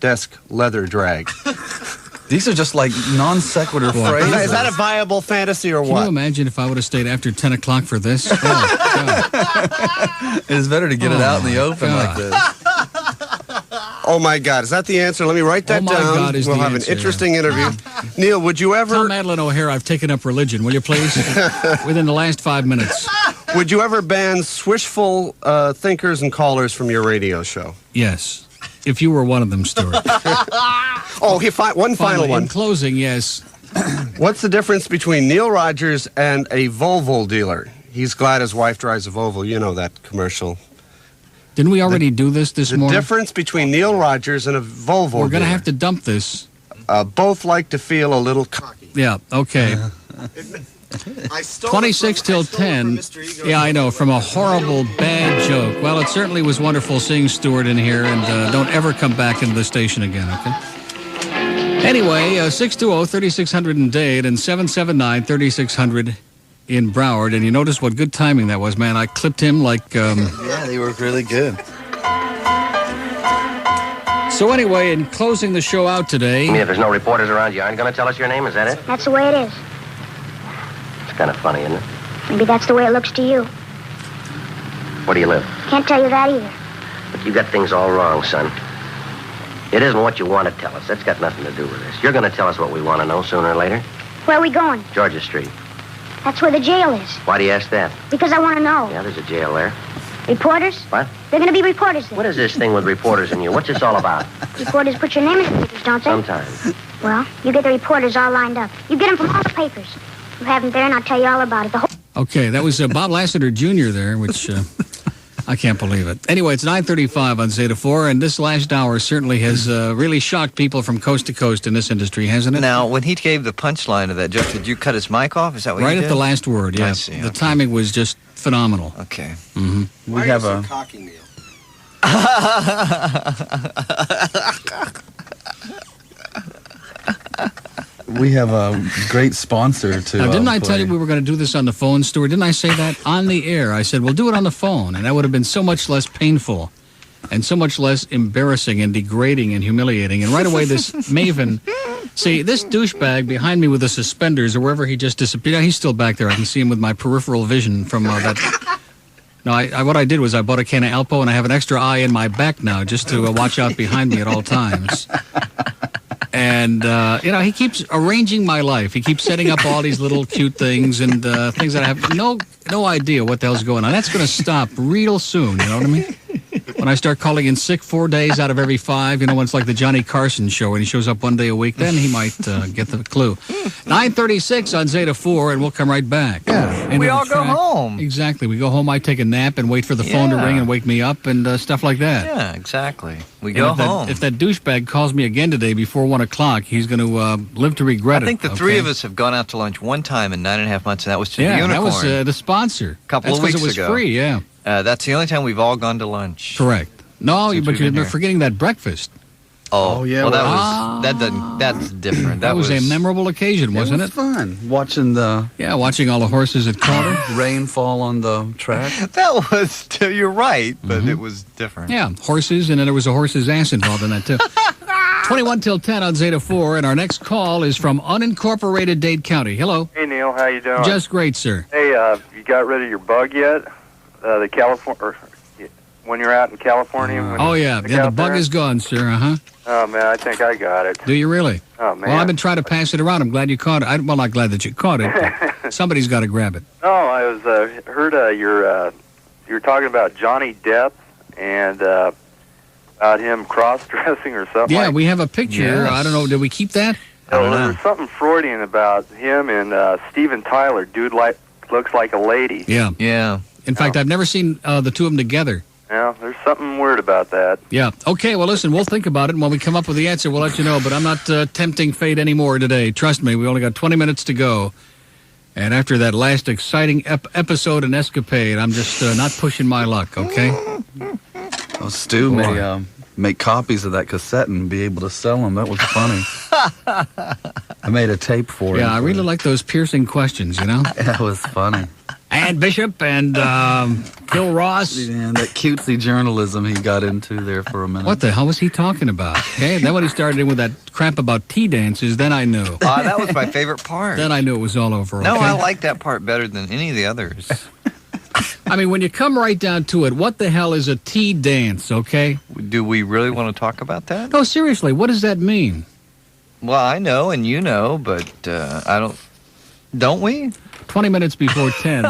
desk leather drag. These are just like non sequitur phrases. Is that a viable fantasy or Can what? you imagine if I would have stayed after 10 o'clock for this? Oh, God. It's better to get it out in the open like this. Oh, my God. Is that the answer? Let me write that down. God is we'll the have answer. an interesting interview. Neil, would you ever... Tell Madeline O'Hare I've taken up religion, will you please? Within the last 5 minutes. Would you ever ban swishful thinkers and callers from your radio show? Yes. If you were one of them, Stuart. One final one. In closing, yes. What's the difference between Neil Rogers and a Volvo dealer? He's glad his wife drives a Volvo. You know that commercial. Didn't we already do this morning? The difference between Neil Rogers and a Volvo We're going to dealer. have to dump this. Both like to feel a little cocky. Yeah, okay. 26 till 10. Yeah, I know, from a horrible, bad joke. Well, it certainly was wonderful seeing Stuart in here, and don't ever come back into the station again, okay? Anyway, 620-3600 in Dade and 779-3600 in Broward. And you notice what good timing that was, man. I clipped him like... Yeah, they worked really good. So anyway, in closing the show out today... You mean if there's no reporters around, you aren't going to tell us your name? Is that it? That's the way it is. It's kind of funny, isn't it? Maybe that's the way it looks to you. Where do you live? Can't tell you that either. But you got things all wrong, son. It isn't what you want to tell us. That's got nothing to do with this. You're going to tell us what we want to know sooner or later. Where are we going? Georgia Street. That's where the jail is. Why do you ask that? Because I want to know. Yeah, there's a jail there. Reporters? What? They're going to be reporters there. What is this thing with reporters and you? What's this all about? Reporters put your name in the papers, don't they? Sometimes. Well, you get the reporters all lined up. You get them from all the papers. You have them there, and I'll tell you all about it. The whole... Okay, that was Bob Lassiter Jr. there, which I can't believe it. Anyway, it's 9:35 on Zeta 4, and this last hour certainly has really shocked people from coast to coast in this industry, hasn't it? Now, when he gave the punchline of that joke, did you cut his mic off? Is that what you Right did? at the last word, yeah. I see, The timing was just phenomenal. Okay. Mm-hmm. Why are you so cocky, Neil? We have a great sponsor to Now, didn't I play. tell you we were going to do this on the phone, Stuart? Didn't I say that on the air? I said, we'll do it on the phone, and that would have been so much less painful and so much less embarrassing and degrading and humiliating. And right away, this maven... See, this douchebag behind me with the suspenders or wherever he just disappeared, he's still back there. I can see him with my peripheral vision from that... No, what I did was I bought a can of Alpo, and I have an extra eye in my back now just to watch out behind me at all times. And, he keeps arranging my life. He keeps setting up all these little cute things and things that I have no idea what the hell's going on. That's going to stop real soon, you know what I mean? When I start calling in sick 4 days out of every 5, when it's like the Johnny Carson show and he shows up 1 day a week, then he might get the clue. 9:36 on Zeta 4, and we'll come right back. Yeah. We all go home. Exactly. We go home, I take a nap and wait for the phone to ring and wake me up and stuff like that. Yeah, exactly. We go home. If that douchebag calls me again today before 1 o'clock, he's going to live to regret it. I think the three of us have gone out to lunch one time in 9.5 months, and that was to the Unicorn. That was the sponsor. A couple of weeks ago. That's because it was free, yeah. That's the only time we've all gone to lunch. Correct. No, but you're forgetting that breakfast. Oh yeah. Well, that's different. That was a memorable occasion, wasn't it? It was fun. Watching watching all the horses at Calder. Rain fall on the track. That was, you're right, but it was different. Yeah, horses, and then there was a horse's ass involved in that, too. 21 till 10 on Zeta 4, and our next call is from unincorporated Dade County. Hello. Hey, Neil, how you doing? Just great, sir. Hey, you got rid of your bug yet? The California, when you're out in California? The bug is gone, sir, Oh, man, I think I got it. Do you really? Oh, man. Well, I've been trying to pass it around. I'm glad you caught it. Well, not glad that you caught it. But somebody's got to grab it. No, I was heard you were talking about Johnny Depp and about him cross-dressing or something. Yeah, we have a picture. Yes. I don't know. Did we keep that? There was something Freudian about him and Steven Tyler. Dude looks like a lady. Yeah. Yeah. In fact, I've never seen the two of them together. Yeah, there's something weird about that. Yeah. Okay, well, listen, we'll think about it, and when we come up with the answer, we'll let you know. But I'm not tempting fate anymore today. Trust me, we only got 20 minutes to go. And after that last exciting episode and escapade, I'm just not pushing my luck, okay? Oh, Stu may make copies of that cassette and be able to sell them. That was funny. I made a tape for him. Yeah, I really like those piercing questions, That was funny. And Bishop and Phil Ross. And that cutesy journalism he got into there for a minute. What the hell was he talking about? Okay, then when he started in with that crap about tea dances, then I knew. That was my favorite part. Then I knew it was all over. No, okay? I like that part better than any of the others. I mean, when you come right down to it, what the hell is a tea dance, okay? Do we really want to talk about that? No, seriously, what does that mean? Well, I know and you know, but I don't... Don't we? 20 minutes before 10.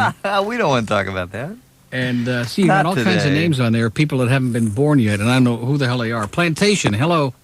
We don't want to talk about that. And see, you got all kinds of names on there, people that haven't been born yet, and I don't know who the hell they are. Plantation, hello.